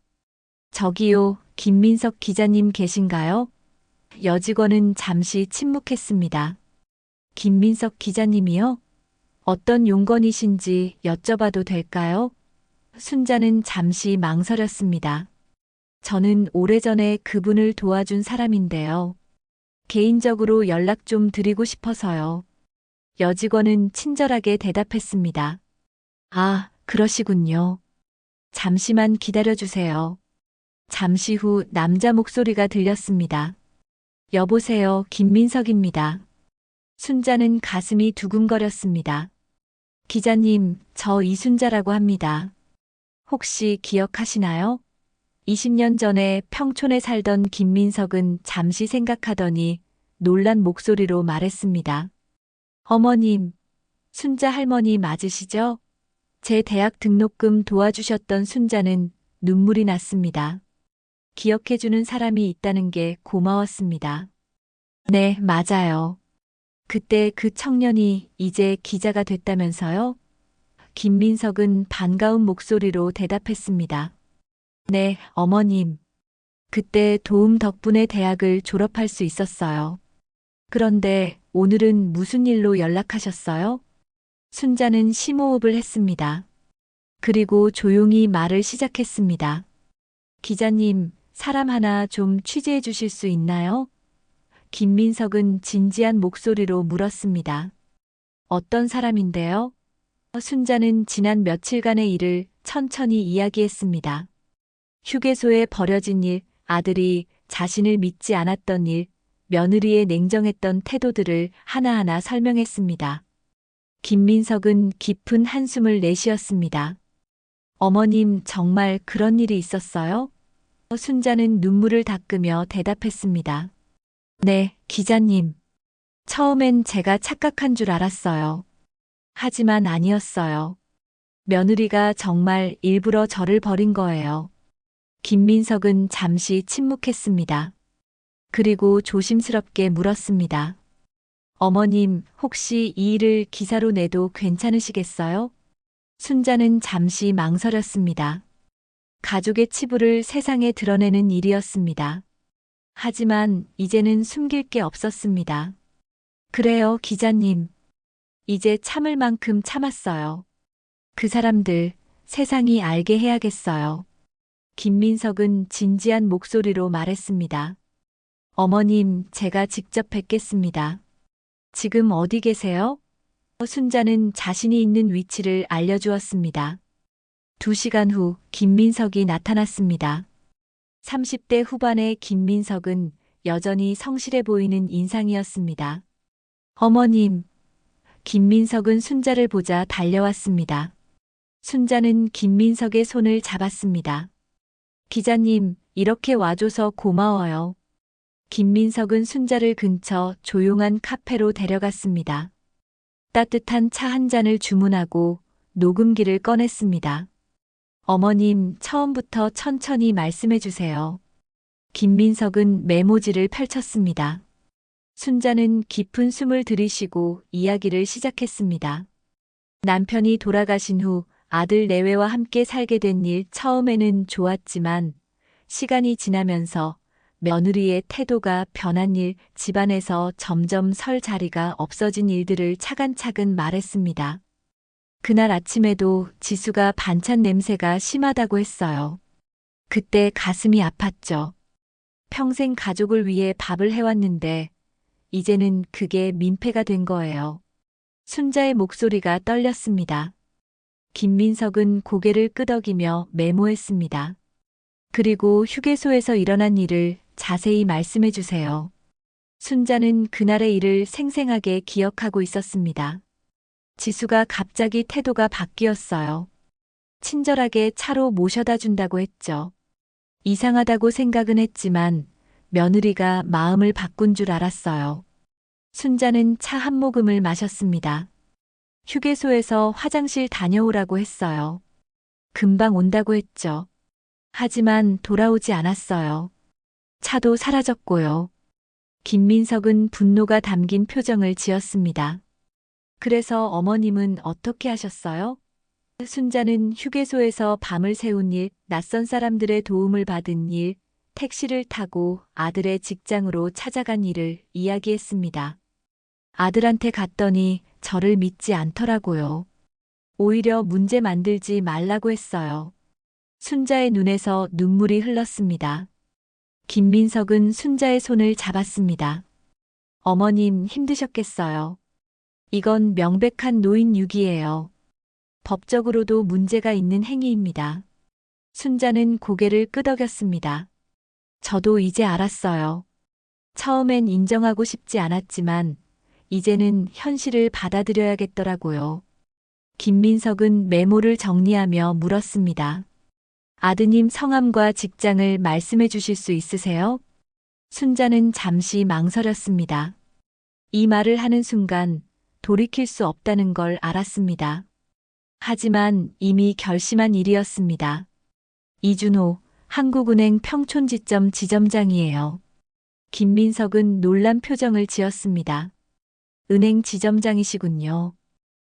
저기요, 김민석 기자님 계신가요? 여직원은 잠시 침묵했습니다. 김민석 기자님이요? 어떤 용건이신지 여쭤봐도 될까요? 순자는 잠시 망설였습니다. 저는 오래전에 그분을 도와준 사람인데요. 개인적으로 연락 좀 드리고 싶어서요. 여직원은 친절하게 대답했습니다. 아, 그러시군요. 잠시만 기다려주세요. 잠시 후 남자 목소리가 들렸습니다. 여보세요, 김민석입니다. 순자는 가슴이 두근거렸습니다. 기자님, 저 이순자라고 합니다. 혹시 기억하시나요? 20년 전에 평촌에 살던 김민석은 잠시 생각하더니 놀란 목소리로 말했습니다. 어머님, 순자 할머니 맞으시죠? 제 대학 등록금 도와주셨던 순자는 눈물이 났습니다. 기억해주는 사람이 있다는 게 고마웠습니다. 네, 맞아요. 그때 그 청년이 이제 기자가 됐다면서요? 김민석은 반가운 목소리로 대답했습니다. 네, 어머님. 그때 도움 덕분에 대학을 졸업할 수 있었어요. 그런데 오늘은 무슨 일로 연락하셨어요? 순자는 심호흡을 했습니다. 그리고 조용히 말을 시작했습니다. 기자님, 사람 하나 좀 취재해 주실 수 있나요? 김민석은 진지한 목소리로 물었습니다. 어떤 사람인데요? 순자는 지난 며칠간의 일을 천천히 이야기했습니다. 휴게소에 벌어진 일, 아들이 자신을 믿지 않았던 일, 며느리의 냉정했던 태도들을 하나하나 설명했습니다. 김민석은 깊은 한숨을 내쉬었습니다. 어머님, 정말 그런 일이 있었어요? 순자는 눈물을 닦으며 대답했습니다. 네, 기자님. 처음엔 제가 착각한 줄 알았어요. 하지만 아니었어요. 며느리가 정말 일부러 저를 버린 거예요. 김민석은 잠시 침묵했습니다. 그리고 조심스럽게 물었습니다. 어머님, 혹시 이 일을 기사로 내도 괜찮으시겠어요? 순자는 잠시 망설였습니다. 가족의 치부를 세상에 드러내는 일이었습니다. 하지만 이제는 숨길 게 없었습니다. 그래요, 기자님. 이제 참을 만큼 참았어요. 그 사람들, 세상이 알게 해야겠어요. 김민석은 진지한 목소리로 말했습니다. 어머님, 제가 직접 뵙겠습니다. 지금 어디 계세요? 순자는 자신이 있는 위치를 알려주었습니다. 2시간 후 김민석이 나타났습니다. 30대 후반의 김민석은 여전히 성실해 보이는 인상이었습니다. 어머님. 김민석은 순자를 보자 달려왔습니다. 순자는 김민석의 손을 잡았습니다. 기자님, 이렇게 와줘서 고마워요. 김민석은 순자를 근처 조용한 카페로 데려갔습니다. 따뜻한 차 한 잔을 주문하고 녹음기를 꺼냈습니다. 어머님, 처음부터 천천히 말씀해 주세요. 김민석은 메모지를 펼쳤습니다. 순자는 깊은 숨을 들이쉬고 이야기를 시작했습니다. 남편이 돌아가신 후 아들 내외와 함께 살게 된 일 처음에는 좋았지만 시간이 지나면서 며느리의 태도가 변한 일, 집안에서 점점 설 자리가 없어진 일들을 차근차근 말했습니다. 그날 아침에도 지수가 반찬 냄새가 심하다고 했어요. 그때 가슴이 아팠죠. 평생 가족을 위해 밥을 해왔는데 이제는 그게 민폐가 된 거예요. 순자의 목소리가 떨렸습니다. 김민석은 고개를 끄덕이며 메모했습니다. 그리고 휴게소에서 일어난 일을 자세히 말씀해 주세요. 순자는 그날의 일을 생생하게 기억하고 있었습니다. 지수가 갑자기 태도가 바뀌었어요. 친절하게 차로 모셔다 준다고 했죠. 이상하다고 생각은 했지만 며느리가 마음을 바꾼 줄 알았어요. 순자는 차 한 모금을 마셨습니다. 휴게소에서 화장실 다녀오라고 했어요. 금방 온다고 했죠. 하지만 돌아오지 않았어요. 차도 사라졌고요. 김민석은 분노가 담긴 표정을 지었습니다. 그래서 어머님은 어떻게 하셨어요? 순자는 휴게소에서 밤을 새운 일, 낯선 사람들의 도움을 받은 일, 택시를 타고 아들의 직장으로 찾아간 일을 이야기했습니다. 아들한테 갔더니 저를 믿지 않더라고요. 오히려 문제 만들지 말라고 했어요. 순자의 눈에서 눈물이 흘렀습니다. 김민석은 순자의 손을 잡았습니다. 어머님 힘드셨겠어요. 이건 명백한 노인 유기예요. 법적으로도 문제가 있는 행위입니다. 순자는 고개를 끄덕였습니다. 저도 이제 알았어요. 처음엔 인정하고 싶지 않았지만 이제는 현실을 받아들여야겠더라고요. 김민석은 메모를 정리하며 물었습니다. 아드님 성함과 직장을 말씀해 주실 수 있으세요? 순자는 잠시 망설였습니다. 이 말을 하는 순간 돌이킬 수 없다는 걸 알았습니다. 하지만 이미 결심한 일이었습니다. 이준호, 한국은행 평촌지점 지점장이에요. 김민석은 놀란 표정을 지었습니다. 은행 지점장이시군요.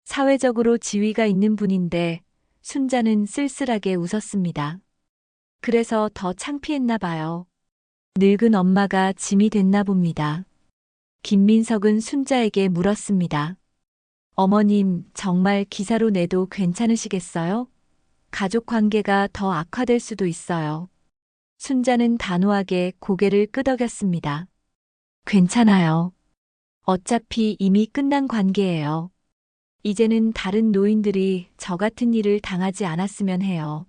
사회적으로 지위가 있는 분인데 순자는 쓸쓸하게 웃었습니다. 그래서 더 창피했나 봐요. 늙은 엄마가 짐이 됐나 봅니다. 김민석은 순자에게 물었습니다. 어머님, 정말 기사로 내도 괜찮으시겠어요? 가족 관계가 더 악화될 수도 있어요. 순자는 단호하게 고개를 끄덕였습니다. 괜찮아요. 어차피 이미 끝난 관계예요. 이제는 다른 노인들이 저 같은 일을 당하지 않았으면 해요.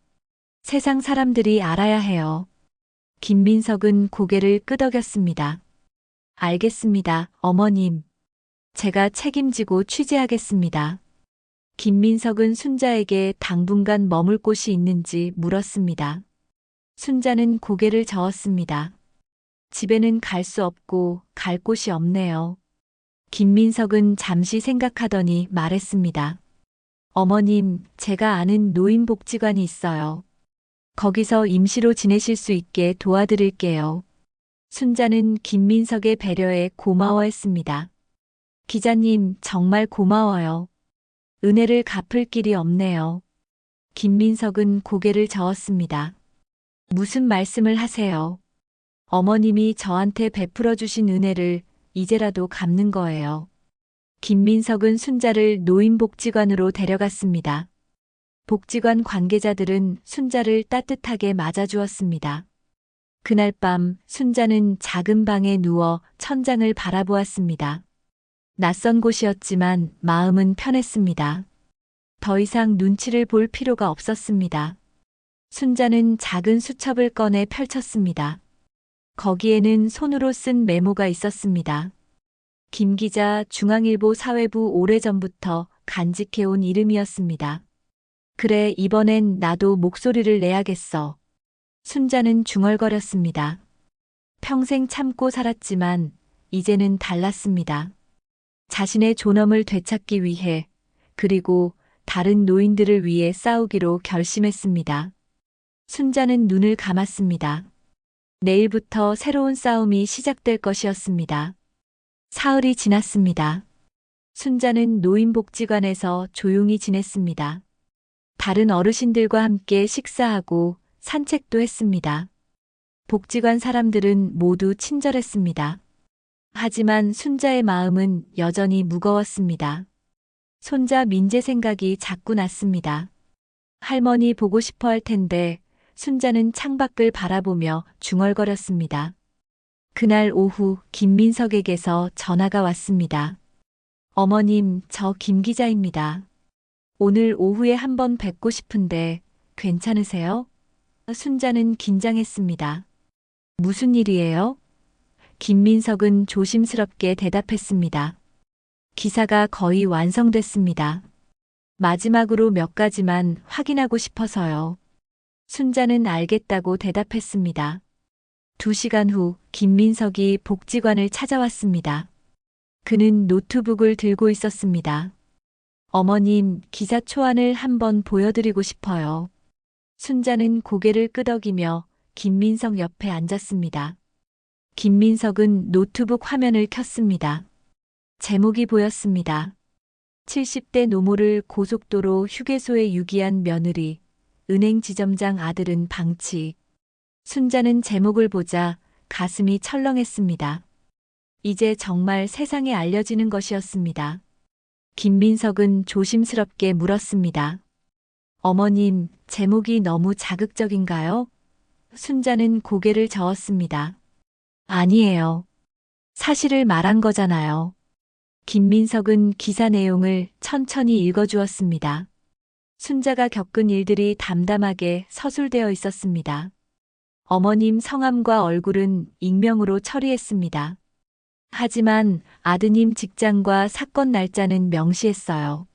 세상 사람들이 알아야 해요. 김민석은 고개를 끄덕였습니다. 알겠습니다, 어머님. 제가 책임지고 취재하겠습니다. 김민석은 순자에게 당분간 머물 곳이 있는지 물었습니다. 순자는 고개를 저었습니다. 집에는 갈 수 없고 갈 곳이 없네요. 김민석은 잠시 생각하더니 말했습니다. 어머님, 제가 아는 노인복지관이 있어요. 거기서 임시로 지내실 수 있게 도와드릴게요. 순자는 김민석의 배려에 고마워했습니다. 기자님, 정말 고마워요. 은혜를 갚을 길이 없네요. 김민석은 고개를 저었습니다. 무슨 말씀을 하세요? 어머님이 저한테 베풀어 주신 은혜를 이제라도 갚는 거예요. 김민석은 순자를 노인복지관으로 데려갔습니다. 복지관 관계자들은 순자를 따뜻하게 맞아주었습니다. 그날 밤 순자는 작은 방에 누워 천장을 바라보았습니다. 낯선 곳이었지만 마음은 편했습니다. 더 이상 눈치를 볼 필요가 없었습니다. 순자는 작은 수첩을 꺼내 펼쳤습니다. 거기에는 손으로 쓴 메모가 있었습니다. 김 기자, 중앙일보 사회부 오래전부터 간직해온 이름이었습니다. 그래, 이번엔 나도 목소리를 내야겠어. 순자는 중얼거렸습니다. 평생 참고 살았지만 이제는 달랐습니다. 자신의 존엄을 되찾기 위해 그리고 다른 노인들을 위해 싸우기로 결심했습니다. 순자는 눈을 감았습니다. 내일부터 새로운 싸움이 시작될 것이었습니다. 사흘이 지났습니다. 순자는 노인복지관에서 조용히 지냈습니다. 다른 어르신들과 함께 식사하고 산책도 했습니다. 복지관 사람들은 모두 친절했습니다. 하지만 순자의 마음은 여전히 무거웠습니다. 손자 민재 생각이 자꾸 났습니다. 할머니 보고 싶어 할 텐데 순자는 창밖을 바라보며 중얼거렸습니다. 그날 오후 김민석에게서 전화가 왔습니다. 어머님, 저 김 기자입니다. 오늘 오후에 한번 뵙고 싶은데 괜찮으세요? 순자는 긴장했습니다. 무슨 일이에요? 김민석은 조심스럽게 대답했습니다. 기사가 거의 완성됐습니다. 마지막으로 몇 가지만 확인하고 싶어서요. 순자는 알겠다고 대답했습니다. 2시간 후 김민석이 복지관을 찾아왔습니다. 그는 노트북을 들고 있었습니다. 어머님, 기사 초안을 한번 보여드리고 싶어요. 순자는 고개를 끄덕이며 김민석 옆에 앉았습니다. 김민석은 노트북 화면을 켰습니다. 제목이 보였습니다. 70대 노모를 고속도로 휴게소에 유기한 며느리, 은행 지점장 아들은 방치. 순자는 제목을 보자 가슴이 철렁했습니다. 이제 정말 세상에 알려지는 것이었습니다. 김민석은 조심스럽게 물었습니다. 어머님, 제목이 너무 자극적인가요? 순자는 고개를 저었습니다. 아니에요. 사실을 말한 거잖아요. 김민석은 기사 내용을 천천히 읽어주었습니다. 순자가 겪은 일들이 담담하게 서술되어 있었습니다. 어머님 성함과 얼굴은 익명으로 처리했습니다. 하지만 아드님 직장과 사건 날짜는 명시했어요.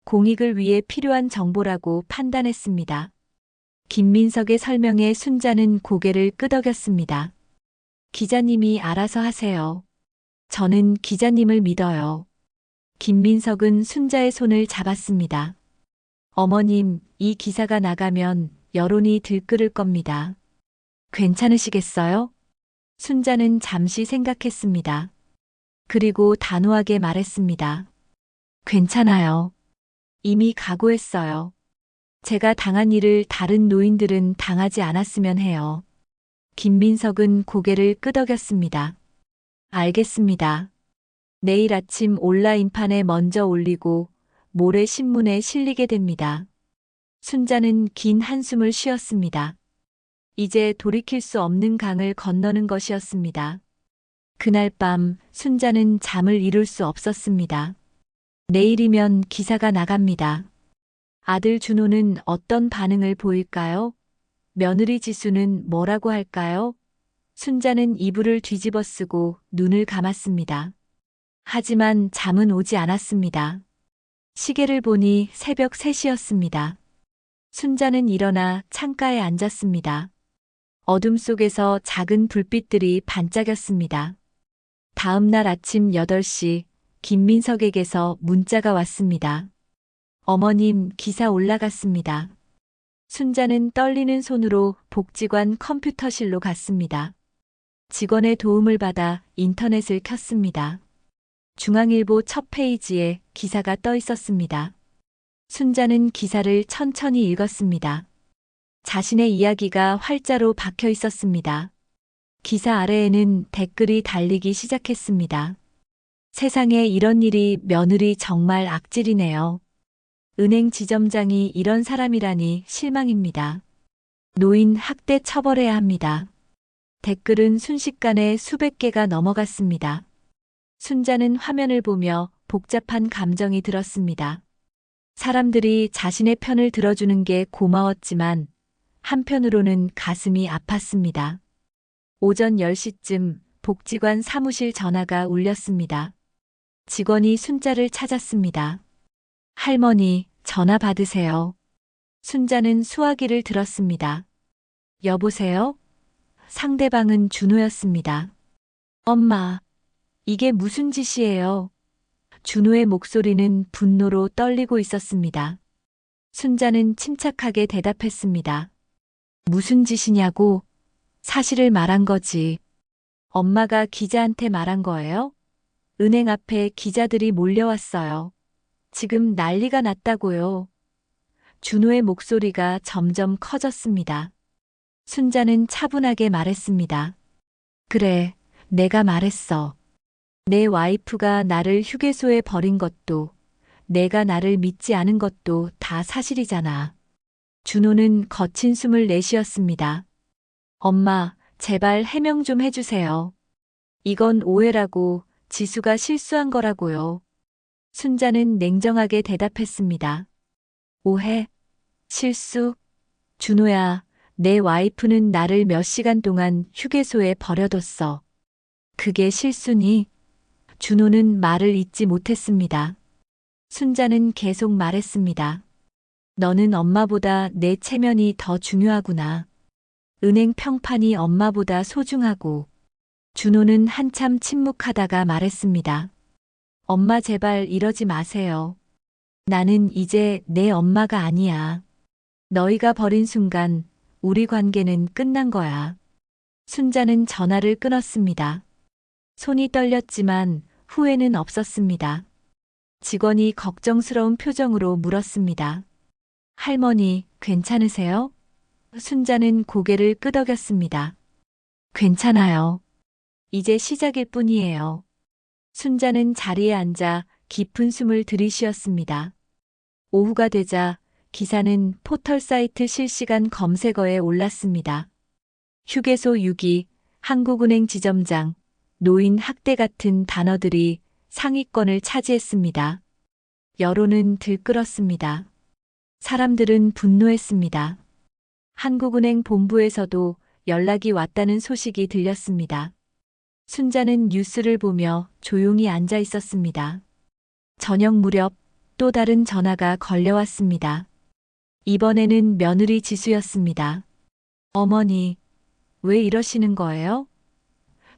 공익을 위해 필요한 정보라고 판단했습니다. 김민석의 설명에 순자는 고개를 끄덕였습니다. 기자님이 알아서 하세요. 저는 기자님을 믿어요. 김민석은 순자의 손을 잡았습니다. 어머님, 이 기사가 나가면 여론이 들끓을 겁니다. 괜찮으시겠어요? 순자는 잠시 생각했습니다. 그리고 단호하게 말했습니다. 괜찮아요. 이미 각오했어요. 제가 당한 일을 다른 노인들은 당하지 않았으면 해요. 김민석은 고개를 끄덕였습니다. 알겠습니다. 내일 아침 온라인판에 먼저 올리고 모레 신문에 실리게 됩니다. 순자는 긴 한숨을 쉬었습니다. 이제 돌이킬 수 없는 강을 건너는 것이었습니다. 그날 밤 순자는 잠을 이룰 수 없었습니다. 내일이면 기사가 나갑니다. 아들 준호는 어떤 반응을 보일까요? 며느리 지수는 뭐라고 할까요? 순자는 이불을 뒤집어 쓰고 눈을 감았습니다. 하지만 잠은 오지 않았습니다. 시계를 보니 새벽 3시였습니다. 순자는 일어나 창가에 앉았습니다. 어둠 속에서 작은 불빛들이 반짝였습니다. 다음 날 아침 8시 김민석에게서 문자가 왔습니다. 어머님, 기사 올라갔습니다. 순자는 떨리는 손으로 복지관 컴퓨터실로 갔습니다. 직원의 도움을 받아 인터넷을 켰습니다. 중앙일보 첫 페이지에 기사가 떠 있었습니다. 순자는 기사를 천천히 읽었습니다. 자신의 이야기가 활자로 박혀 있었습니다. 기사 아래에는 댓글이 달리기 시작했습니다. 세상에 이런 일이 며느리 정말 악질이네요. 은행 지점장이 이런 사람이라니 실망입니다. 노인 학대 처벌해야 합니다. 댓글은 순식간에 수백 개가 넘어갔습니다. 순자는 화면을 보며 복잡한 감정이 들었습니다. 사람들이 자신의 편을 들어주는 게 고마웠지만 한편으로는 가슴이 아팠습니다. 오전 10시쯤 복지관 사무실 전화가 울렸습니다. 직원이 순자를 찾았습니다. 할머니, 전화 받으세요. 순자는 수화기를 들었습니다. 여보세요? 상대방은 준호였습니다. 엄마, 이게 무슨 짓이에요? 준호의 목소리는 분노로 떨리고 있었습니다. 순자는 침착하게 대답했습니다. 무슨 짓이냐고? 사실을 말한 거지. 엄마가 기자한테 말한 거예요? 은행 앞에 기자들이 몰려왔어요. 지금 난리가 났다고요. 준호의 목소리가 점점 커졌습니다. 순자는 차분하게 말했습니다. 그래, 내가 말했어. 내 와이프가 나를 휴게소에 버린 것도, 내가 나를 믿지 않은 것도 다 사실이잖아. 준호는 거친 숨을 내쉬었습니다. 엄마, 제발 해명 좀 해주세요. 이건 오해라고, 지수가 실수한 거라고요. 순자는 냉정하게 대답했습니다. 오해? 실수? 준호야, 내 와이프는 나를 몇 시간 동안 휴게소에 버려뒀어. 그게 실수니? 준호는 말을 잇지 못했습니다. 순자는 계속 말했습니다. 너는 엄마보다 내 체면이 더 중요하구나. 은행 평판이 엄마보다 소중하고. 준호는 한참 침묵하다가 말했습니다. 엄마 제발 이러지 마세요. 나는 이제 내 엄마가 아니야. 너희가 버린 순간 우리 관계는 끝난 거야. 순자는 전화를 끊었습니다. 손이 떨렸지만 후회는 없었습니다. 직원이 걱정스러운 표정으로 물었습니다. 할머니, 괜찮으세요? 순자는 고개를 끄덕였습니다. 괜찮아요. 이제 시작일 뿐이에요. 순자는 자리에 앉아 깊은 숨을 들이쉬었습니다. 오후가 되자 기사는 포털 사이트 실시간 검색어에 올랐습니다. 휴게소 유기, 한국은행 지점장, 노인 학대 같은 단어들이 상위권을 차지했습니다. 여론은 들끓었습니다. 사람들은 분노했습니다. 한국은행 본부에서도 연락이 왔다는 소식이 들렸습니다. 순자는 뉴스를 보며 조용히 앉아 있었습니다. 저녁 무렵 또 다른 전화가 걸려왔습니다. 이번에는 며느리 지수였습니다. 어머니, 왜 이러시는 거예요?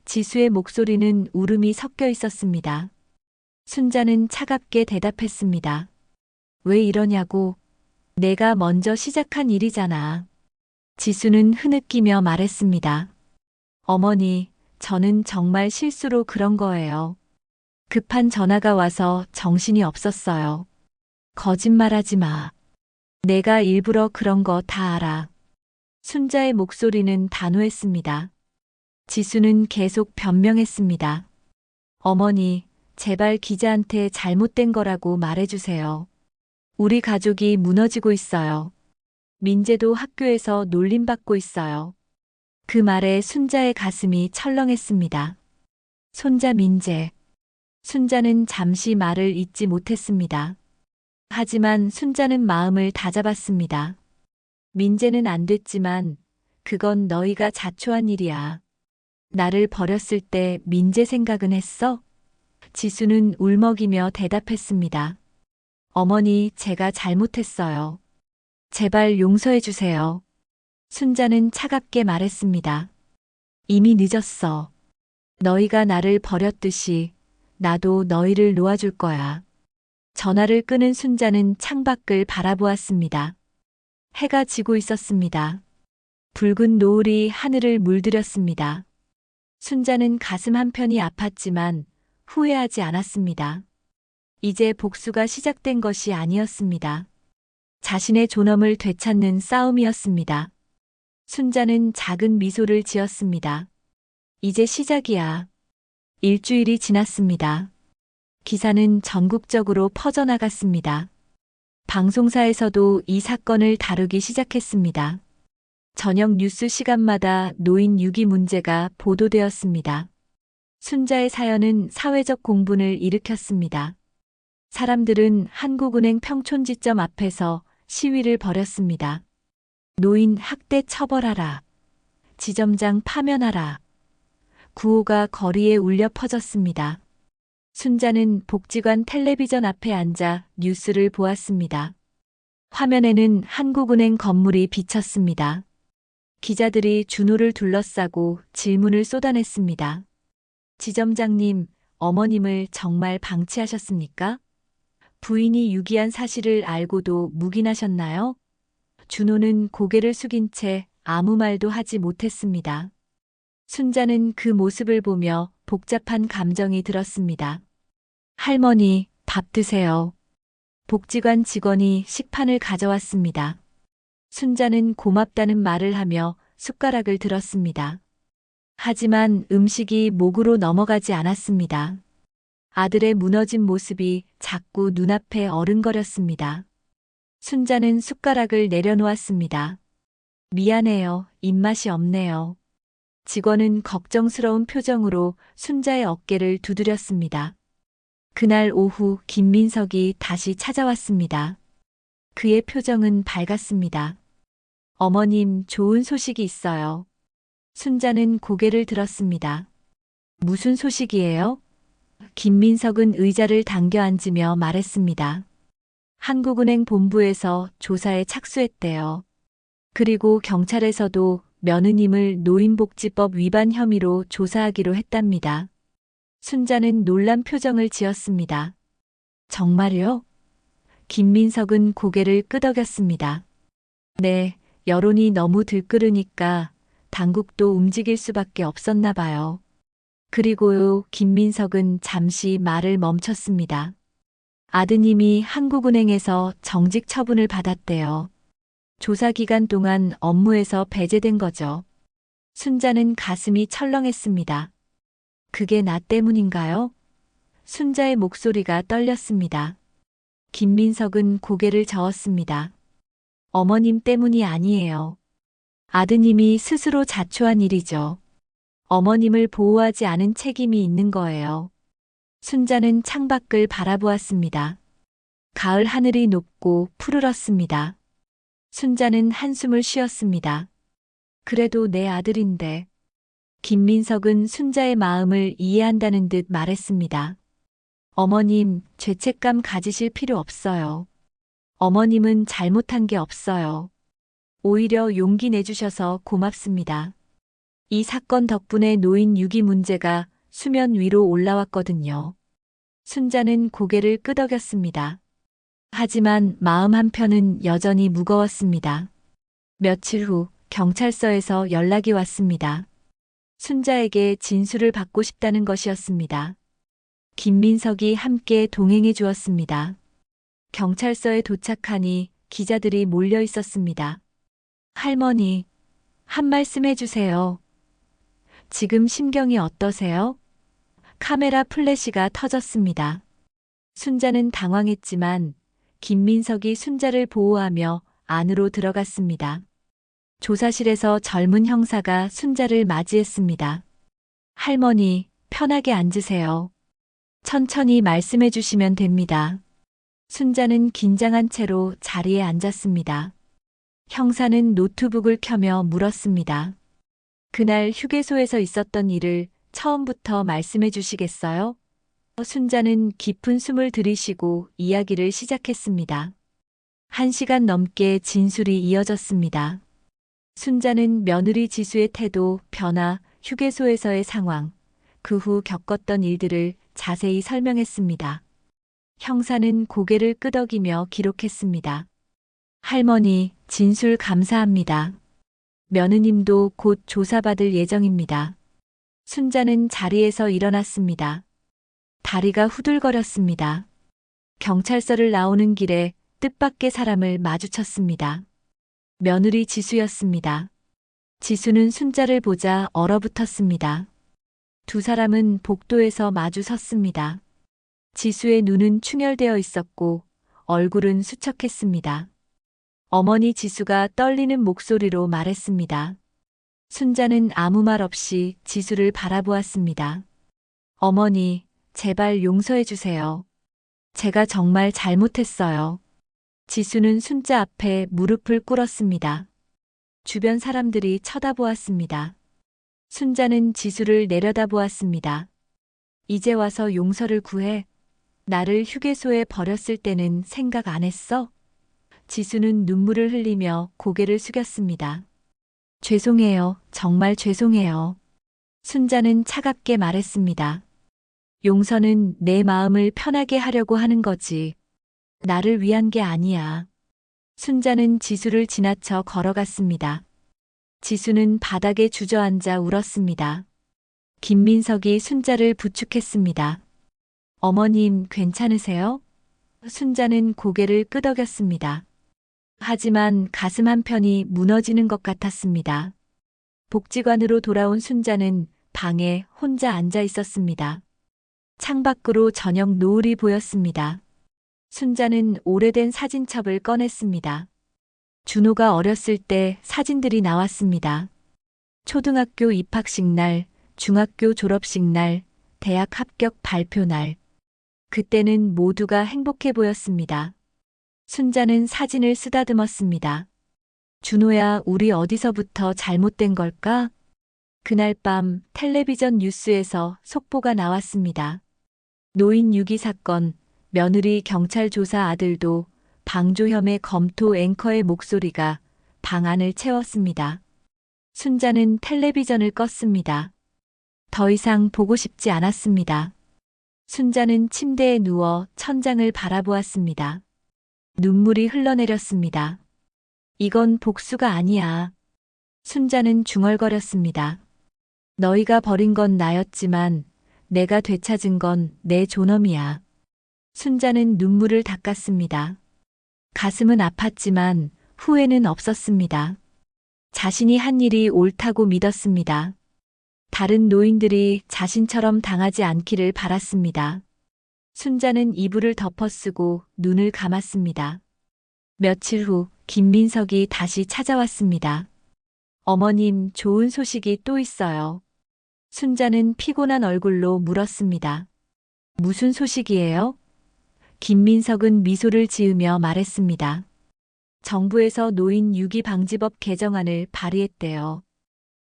지수의 목소리는 울음이 섞여 있었습니다. 순자는 차갑게 대답했습니다. 왜 이러냐고. 내가 먼저 시작한 일이잖아. 지수는 흐느끼며 말했습니다. 어머니, 저는 정말 실수로 그런 거예요. 급한 전화가 와서 정신이 없었어요. 거짓말하지 마. 내가 일부러 그런 거 다 알아. 순자의 목소리는 단호했습니다. 지수는 계속 변명했습니다. 어머니, 제발 기자한테 잘못된 거라고 말해주세요. 우리 가족이 무너지고 있어요. 민재도 학교에서 놀림받고 있어요. 그 말에 순자의 가슴이 철렁했습니다. 손자 민재. 순자는 잠시 말을 잇지 못했습니다. 하지만 순자는 마음을 다잡았습니다. 민재는 안 됐지만 그건 너희가 자초한 일이야. 나를 버렸을 때 민재 생각은 했어? 지수는 울먹이며 대답했습니다. 어머니, 제가 잘못했어요. 제발 용서해 주세요. 순자는 차갑게 말했습니다. 이미 늦었어. 너희가 나를 버렸듯이 나도 너희를 놓아줄 거야. 전화를 끄는 순자는 창밖을 바라보았습니다. 해가 지고 있었습니다. 붉은 노을이 하늘을 물들였습니다. 순자는 가슴 한편이 아팠지만 후회하지 않았습니다. 이제 복수가 시작된 것이 아니었습니다. 자신의 존엄을 되찾는 싸움이었습니다. 순자는 작은 미소를 지었습니다. 이제 시작이야. 일주일이 지났습니다. 기사는 전국적으로 퍼져나갔습니다. 방송사에서도 이 사건을 다루기 시작했습니다. 저녁 뉴스 시간마다 노인 유기 문제가 보도되었습니다. 순자의 사연은 사회적 공분을 일으켰습니다. 사람들은 한국은행 평촌지점 앞에서 시위를 벌였습니다. 노인 학대 처벌하라. 지점장 파면하라. 구호가 거리에 울려 퍼졌습니다. 순자는 복지관 텔레비전 앞에 앉아 뉴스를 보았습니다. 화면에는 한국은행 건물이 비쳤습니다. 기자들이 준호를 둘러싸고 질문을 쏟아냈습니다. 지점장님, 어머님을 정말 방치하셨습니까? 부인이 유기한 사실을 알고도 묵인하셨나요? 준호는 고개를 숙인 채 아무 말도 하지 못했습니다. 순자는 그 모습을 보며 복잡한 감정이 들었습니다. 할머니, 밥 드세요. 복지관 직원이 식판을 가져왔습니다. 순자는 고맙다는 말을 하며 숟가락을 들었습니다. 하지만 음식이 목으로 넘어가지 않았습니다. 아들의 무너진 모습이 자꾸 눈앞에 어른거렸습니다. 순자는 숟가락을 내려놓았습니다. 미안해요. 입맛이 없네요. 직원은 걱정스러운 표정으로 순자의 어깨를 두드렸습니다. 그날 오후 김민석이 다시 찾아왔습니다. 그의 표정은 밝았습니다. 어머님, 좋은 소식이 있어요. 순자는 고개를 들었습니다. 무슨 소식이에요? 김민석은 의자를 당겨 앉으며 말했습니다. 한국은행 본부에서 조사에 착수했대요. 그리고 경찰에서도 며느님을 노인복지법 위반 혐의로 조사하기로 했답니다. 순자는 놀란 표정을 지었습니다. 정말요? 김민석은 고개를 끄덕였습니다. 네, 여론이 너무 들끓으니까 당국도 움직일 수밖에 없었나 봐요. 그리고요, 김민석은 잠시 말을 멈췄습니다. 아드님이 한국은행에서 정직 처분을 받았대요. 조사 기간 동안 업무에서 배제된 거죠. 순자는 가슴이 철렁했습니다. 그게 나 때문인가요? 순자의 목소리가 떨렸습니다. 김민석은 고개를 저었습니다. 어머님 때문이 아니에요. 아드님이 스스로 자초한 일이죠. 어머님을 보호하지 않은 책임이 있는 거예요. 순자는 창밖을 바라보았습니다. 가을 하늘이 높고 푸르렀습니다. 순자는 한숨을 쉬었습니다. 그래도 내 아들인데. 김민석은 순자의 마음을 이해한다는 듯 말했습니다. 어머님, 죄책감 가지실 필요 없어요. 어머님은 잘못한 게 없어요. 오히려 용기 내주셔서 고맙습니다. 이 사건 덕분에 노인 유기 문제가 수면 위로 올라왔거든요. 순자는 고개를 끄덕였습니다. 하지만 마음 한편은 여전히 무거웠습니다. 며칠 후 경찰서에서 연락이 왔습니다. 순자에게 진술을 받고 싶다는 것이었습니다. 김민석이 함께 동행해 주었습니다. 경찰서에 도착하니 기자들이 몰려 있었습니다. 할머니, 한 말씀 해주세요. 지금 심경이 어떠세요? 카메라 플래시가 터졌습니다. 순자는 당황했지만 김민석이 순자를 보호하며 안으로 들어갔습니다. 조사실에서 젊은 형사가 순자를 맞이했습니다. 할머니, 편하게 앉으세요. 천천히 말씀해 주시면 됩니다. 순자는 긴장한 채로 자리에 앉았습니다. 형사는 노트북을 켜며 물었습니다. 그날 휴게소에서 있었던 일을 처음부터 말씀해 주시겠어요? 순자는 깊은 숨을 들이쉬고 이야기를 시작했습니다. 1시간 넘게 진술이 이어졌습니다. 순자는 며느리 지수의 태도, 변화, 휴게소에서의 상황, 그 후 겪었던 일들을 자세히 설명했습니다. 형사는 고개를 끄덕이며 기록했습니다. 할머니, 진술 감사합니다. 며느님도 곧 조사받을 예정입니다. 순자는 자리에서 일어났습니다. 다리가 후들거렸습니다. 경찰서를 나오는 길에 뜻밖의 사람을 마주쳤습니다. 며느리 지수였습니다. 지수는 순자를 보자 얼어붙었습니다. 두 사람은 복도에서 마주 섰습니다. 지수의 눈은 충혈되어 있었고 얼굴은 수척했습니다. 어머니 지수가 떨리는 목소리로 말했습니다. 순자는 아무 말 없이 지수를 바라보았습니다. 어머니, 제발 용서해 주세요. 제가 정말 잘못했어요. 지수는 순자 앞에 무릎을 꿇었습니다. 주변 사람들이 쳐다보았습니다. 순자는 지수를 내려다보았습니다. 이제 와서 용서를 구해. 나를 휴게소에 버렸을 때는 생각 안 했어? 지수는 눈물을 흘리며 고개를 숙였습니다. 죄송해요. 정말 죄송해요. 순자는 차갑게 말했습니다. 용서는 내 마음을 편하게 하려고 하는 거지. 나를 위한 게 아니야. 순자는 지수를 지나쳐 걸어갔습니다. 지수는 바닥에 주저앉아 울었습니다. 김민석이 순자를 부축했습니다. 어머님, 괜찮으세요? 순자는 고개를 끄덕였습니다. 하지만 가슴 한편이 무너지는 것 같았습니다. 복지관으로 돌아온 순자는 방에 혼자 앉아 있었습니다. 창밖으로 저녁 노을이 보였습니다. 순자는 오래된 사진첩을 꺼냈습니다. 준호가 어렸을 때 사진들이 나왔습니다. 초등학교 입학식 날, 중학교 졸업식 날, 대학 합격 발표 날. 그때는 모두가 행복해 보였습니다. 순자는 사진을 쓰다듬었습니다. 준호야, 우리 어디서부터 잘못된 걸까? 그날 밤 텔레비전 뉴스에서 속보가 나왔습니다. 노인 유기 사건, 며느리 경찰 조사 아들도 방조혐의 검토 앵커의 목소리가 방 안을 채웠습니다. 순자는 텔레비전을 껐습니다. 더 이상 보고 싶지 않았습니다. 순자는 침대에 누워 천장을 바라보았습니다. 눈물이 흘러내렸습니다. 이건 복수가 아니야. 순자는 중얼거렸습니다. 너희가 버린 건 나였지만 내가 되찾은 건 내 존엄이야. 순자는 눈물을 닦았습니다. 가슴은 아팠지만 후회는 없었습니다. 자신이 한 일이 옳다고 믿었습니다. 다른 노인들이 자신처럼 당하지 않기를 바랐습니다. 순자는 이불을 덮어쓰고 눈을 감았습니다. 며칠 후 김민석이 다시 찾아왔습니다. 어머님, 좋은 소식이 또 있어요. 순자는 피곤한 얼굴로 물었습니다. 무슨 소식이에요? 김민석은 미소를 지으며 말했습니다. 정부에서 노인 유기 방지법 개정안을 발의했대요.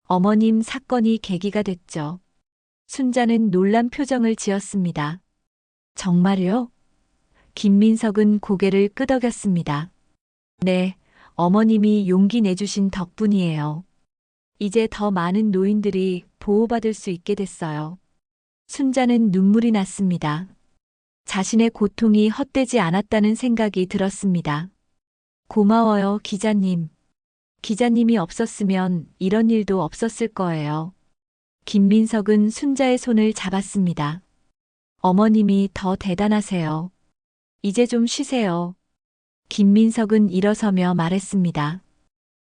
어머님, 사건이 계기가 됐죠. 순자는 놀란 표정을 지었습니다. 정말요? 김민석은 고개를 끄덕였습니다. 네, 어머님이 용기 내주신 덕분이에요. 이제 더 많은 노인들이 보호받을 수 있게 됐어요. 순자는 눈물이 났습니다. 자신의 고통이 헛되지 않았다는 생각이 들었습니다. 고마워요, 기자님. 기자님이 없었으면 이런 일도 없었을 거예요. 김민석은 순자의 손을 잡았습니다. 어머님이 더 대단하세요. 이제 좀 쉬세요. 김민석은 일어서며 말했습니다.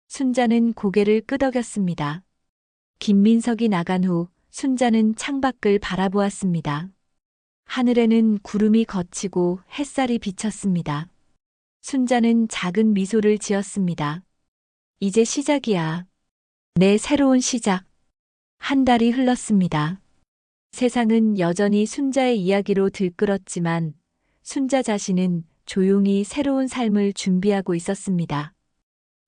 순자는 고개를 끄덕였습니다. 김민석이 나간 후 순자는 창밖을 바라보았습니다. 하늘에는 구름이 걷히고 햇살이 비쳤습니다. 순자는 작은 미소를 지었습니다. 이제 시작이야. 내 새로운 시작. 한 달이 흘렀습니다. 세상은 여전히 순자의 이야기로 들끓었지만 순자 자신은 조용히 새로운 삶을 준비하고 있었습니다.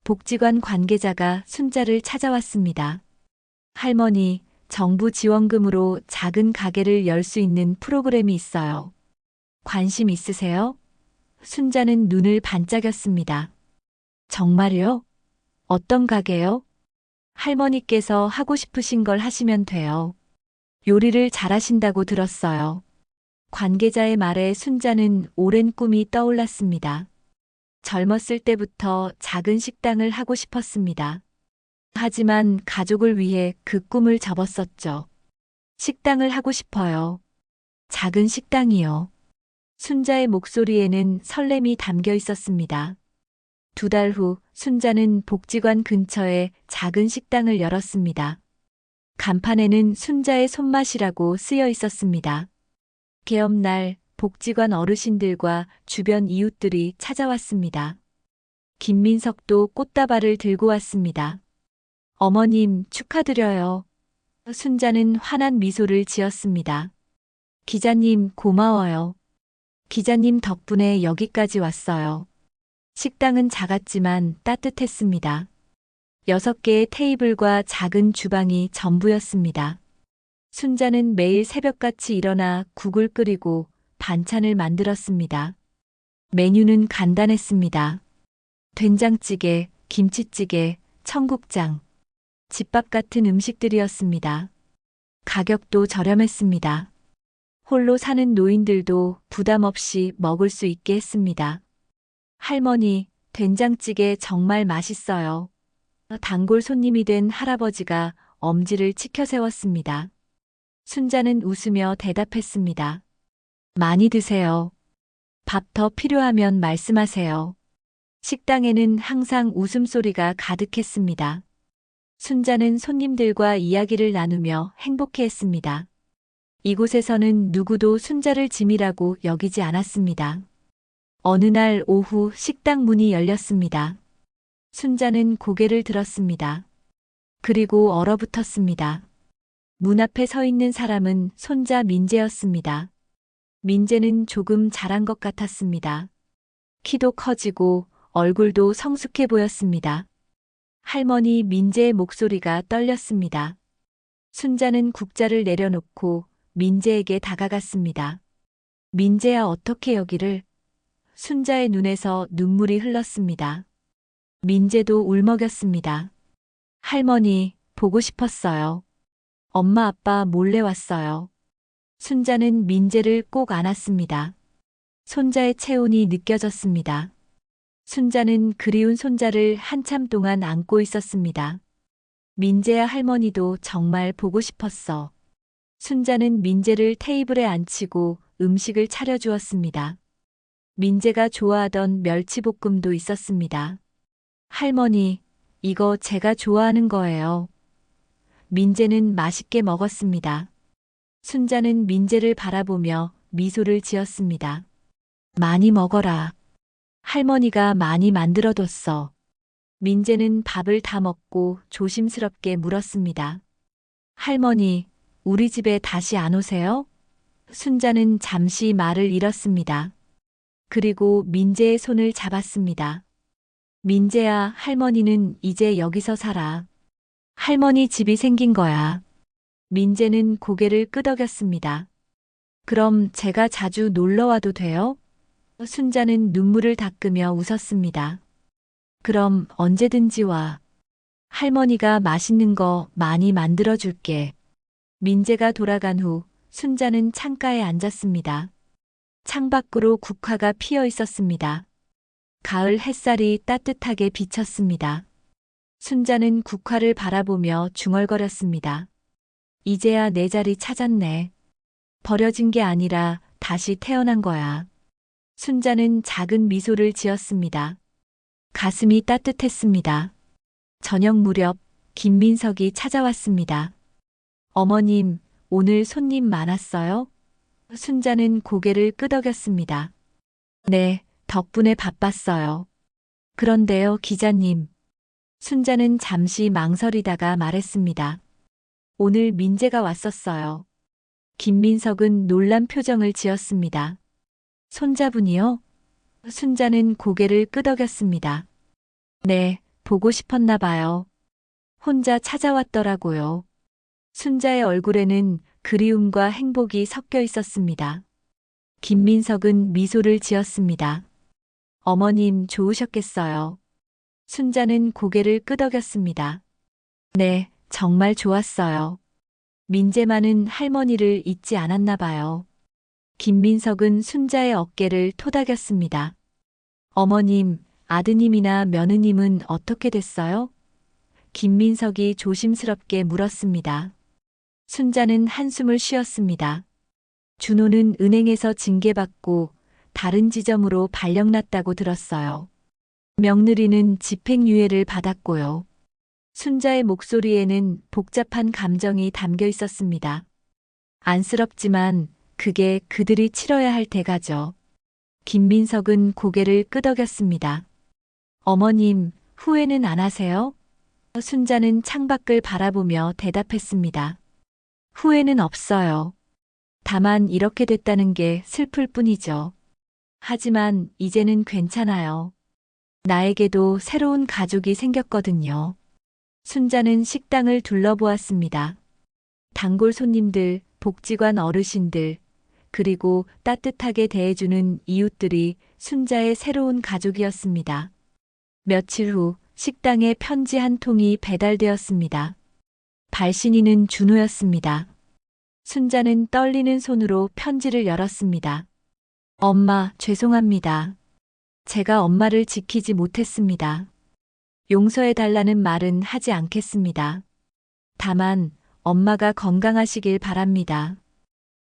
복지관 관계자가 순자를 찾아왔습니다. 할머니, 정부 지원금으로 작은 가게를 열 수 있는 프로그램이 있어요. 관심 있으세요? 순자는 눈을 반짝였습니다. 정말요? 어떤 가게요? 할머니께서 하고 싶으신 걸 하시면 돼요. 요리를 잘하신다고 들었어요. 관계자의 말에 순자는 오랜 꿈이 떠올랐습니다. 젊었을 때부터 작은 식당을 하고 싶었습니다. 하지만 가족을 위해 그 꿈을 접었었죠. 식당을 하고 싶어요. 작은 식당이요. 순자의 목소리에는 설렘이 담겨 있었습니다. 2달 후 순자는 복지관 근처에 작은 식당을 열었습니다. 간판에는 순자의 손맛이라고 쓰여 있었습니다. 개업날 복지관 어르신들과 주변 이웃들이 찾아왔습니다. 김민석도 꽃다발을 들고 왔습니다. 어머님, 축하드려요. 순자는 환한 미소를 지었습니다. 기자님, 고마워요. 기자님 덕분에 여기까지 왔어요. 식당은 작았지만 따뜻했습니다. 6개의 테이블과 작은 주방이 전부였습니다. 순자는 매일 새벽같이 일어나 국을 끓이고 반찬을 만들었습니다. 메뉴는 간단했습니다. 된장찌개, 김치찌개, 청국장, 집밥 같은 음식들이었습니다. 가격도 저렴했습니다. 홀로 사는 노인들도 부담 없이 먹을 수 있게 했습니다. 할머니, 된장찌개 정말 맛있어요. 단골 손님이 된 할아버지가 엄지를 치켜 세웠습니다. 순자는 웃으며 대답했습니다. 많이 드세요. 밥 더 필요하면 말씀하세요. 식당에는 항상 웃음소리가 가득했습니다. 순자는 손님들과 이야기를 나누며 행복해했습니다. 이곳에서는 누구도 순자를 짐이라고 여기지 않았습니다. 어느 날 오후 식당 문이 열렸습니다. 순자는 고개를 들었습니다. 그리고 얼어붙었습니다. 문 앞에 서 있는 사람은 손자 민재였습니다. 민재는 조금 자란 것 같았습니다. 키도 커지고 얼굴도 성숙해 보였습니다. 할머니 민재의 목소리가 떨렸습니다. 순자는 국자를 내려놓고 민재에게 다가갔습니다. 민재야, 어떻게 여기를? 순자의 눈에서 눈물이 흘렀습니다. 민재도 울먹였습니다. 할머니, 보고 싶었어요. 엄마 아빠 몰래 왔어요. 순자는 민재를 꼭 안았습니다. 손자의 체온이 느껴졌습니다. 순자는 그리운 손자를 한참 동안 안고 있었습니다. 민재야, 할머니도 정말 보고 싶었어. 순자는 민재를 테이블에 앉히고 음식을 차려주었습니다. 민재가 좋아하던 멸치볶음도 있었습니다. 할머니, 이거 제가 좋아하는 거예요. 민재는 맛있게 먹었습니다. 순자는 민재를 바라보며 미소를 지었습니다. 많이 먹어라. 할머니가 많이 만들어뒀어. 민재는 밥을 다 먹고 조심스럽게 물었습니다. 할머니, 우리 집에 다시 안 오세요? 순자는 잠시 말을 잃었습니다. 그리고 민재의 손을 잡았습니다. 민재야, 할머니는 이제 여기서 살아. 할머니 집이 생긴 거야. 민재는 고개를 끄덕였습니다. 그럼 제가 자주 놀러 와도 돼요? 순자는 눈물을 닦으며 웃었습니다. 그럼 언제든지 와. 할머니가 맛있는 거 많이 만들어 줄게. 민재가 돌아간 후 순자는 창가에 앉았습니다. 창밖으로 국화가 피어 있었습니다. 가을 햇살이 따뜻하게 비쳤습니다. 순자는 국화를 바라보며 중얼거렸습니다. 이제야 내 자리 찾았네. 버려진 게 아니라 다시 태어난 거야. 순자는 작은 미소를 지었습니다. 가슴이 따뜻했습니다. 저녁 무렵 김민석이 찾아왔습니다. 어머님, 오늘 손님 많았어요? 순자는 고개를 끄덕였습니다. 네, 덕분에 바빴어요. 그런데요, 기자님. 순자는 잠시 망설이다가 말했습니다. 오늘 민재가 왔었어요. 김민석은 놀란 표정을 지었습니다. 손자분이요? 순자는 고개를 끄덕였습니다. 네, 보고 싶었나 봐요. 혼자 찾아왔더라고요. 순자의 얼굴에는 그리움과 행복이 섞여 있었습니다. 김민석은 미소를 지었습니다. 어머님 좋으셨겠어요. 순자는 고개를 끄덕였습니다. 네, 정말 좋았어요. 민재만은 할머니를 잊지 않았나 봐요. 김민석은 순자의 어깨를 토닥였습니다. 어머님, 아드님이나 며느님은 어떻게 됐어요? 김민석이 조심스럽게 물었습니다. 순자는 한숨을 쉬었습니다. 준호는 은행에서 징계받고 다른 지점으로 발령났다고 들었어요. 명느리는 집행유예를 받았고요. 순자의 목소리에는 복잡한 감정이 담겨 있었습니다. 안쓰럽지만 그게 그들이 치러야 할 대가죠. 김민석은 고개를 끄덕였습니다. 어머님, 후회는 안 하세요? 순자는 창밖을 바라보며 대답했습니다. 후회는 없어요. 다만 이렇게 됐다는 게 슬플 뿐이죠. 하지만 이제는 괜찮아요. 나에게도 새로운 가족이 생겼거든요. 순자는 식당을 둘러보았습니다. 단골 손님들, 복지관 어르신들, 그리고 따뜻하게 대해주는 이웃들이 순자의 새로운 가족이었습니다. 며칠 후 식당에 편지 한 통이 배달되었습니다. 발신인은 준호였습니다. 순자는 떨리는 손으로 편지를 열었습니다. 엄마, 죄송합니다. 제가 엄마를 지키지 못했습니다. 용서해달라는 말은 하지 않겠습니다. 다만 엄마가 건강하시길 바랍니다.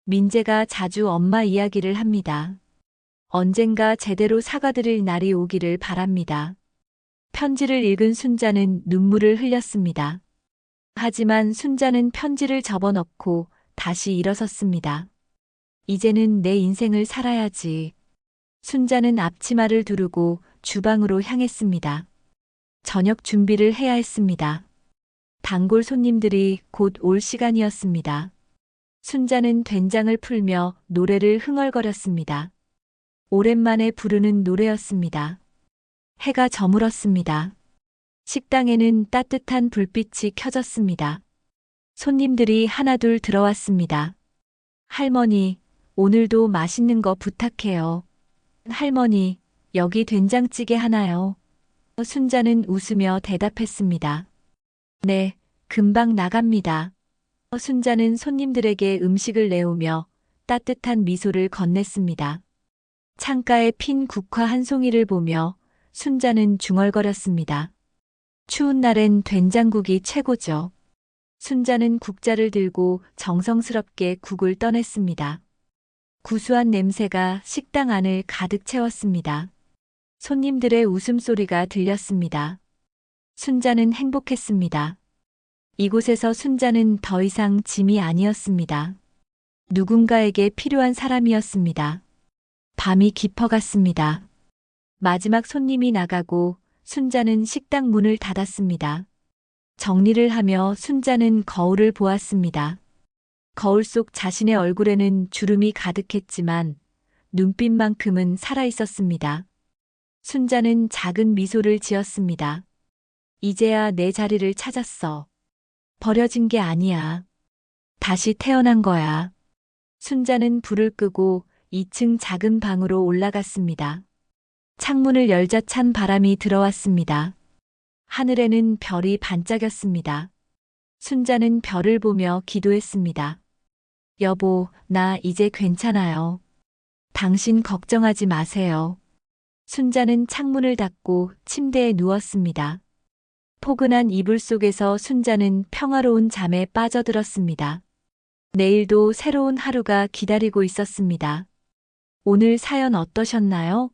민재가 자주 엄마 이야기를 합니다. 언젠가 제대로 사과드릴 날이 오기를 바랍니다. 편지를 읽은 순자는 눈물을 흘렸습니다. 하지만 순자는 편지를 접어넣고 다시 일어섰습니다. 이제는 내 인생을 살아야지. 순자는 앞치마를 두르고 주방으로 향했습니다. 저녁 준비를 해야 했습니다. 단골 손님들이 곧 올 시간이었습니다. 순자는 된장을 풀며 노래를 흥얼거렸습니다. 오랜만에 부르는 노래였습니다. 해가 저물었습니다. 식당에는 따뜻한 불빛이 켜졌습니다. 손님들이 하나둘 들어왔습니다. 할머니, 오늘도 맛있는 거 부탁해요. 할머니, 여기 된장찌개 하나요. 순자는 웃으며 대답했습니다. 네, 금방 나갑니다. 순자는 손님들에게 음식을 내오며 따뜻한 미소를 건넸습니다. 창가에 핀 국화 한 송이를 보며 순자는 중얼거렸습니다. 추운 날엔 된장국이 최고죠. 순자는 국자를 들고 정성스럽게 국을 떠냈습니다. 구수한 냄새가 식당 안을 가득 채웠습니다. 손님들의 웃음소리가 들렸습니다. 순자는 행복했습니다. 이곳에서 순자는 더 이상 짐이 아니었습니다. 누군가에게 필요한 사람이었습니다. 밤이 깊어갔습니다. 마지막 손님이 나가고 순자는 식당 문을 닫았습니다. 정리를 하며 순자는 거울을 보았습니다. 거울 속 자신의 얼굴에는 주름이 가득했지만 눈빛만큼은 살아있었습니다. 순자는 작은 미소를 지었습니다. 이제야 내 자리를 찾았어. 버려진 게 아니야. 다시 태어난 거야. 순자는 불을 끄고 2층 작은 방으로 올라갔습니다. 창문을 열자 찬 바람이 들어왔습니다. 하늘에는 별이 반짝였습니다. 순자는 별을 보며 기도했습니다. 여보, 나 이제 괜찮아요. 당신 걱정하지 마세요. 순자는 창문을 닫고 침대에 누웠습니다. 포근한 이불 속에서 순자는 평화로운 잠에 빠져들었습니다. 내일도 새로운 하루가 기다리고 있었습니다. 오늘 사연 어떠셨나요?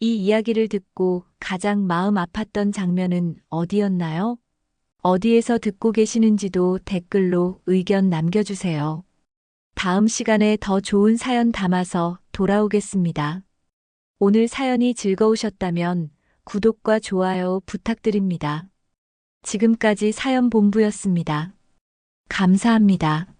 이 이야기를 듣고 가장 마음 아팠던 장면은 어디였나요? 어디에서 듣고 계시는지도 댓글로 의견 남겨주세요. 다음 시간에 더 좋은 사연 담아서 돌아오겠습니다. 오늘 사연이 즐거우셨다면 구독과 좋아요 부탁드립니다. 지금까지 사연본부였습니다. 감사합니다.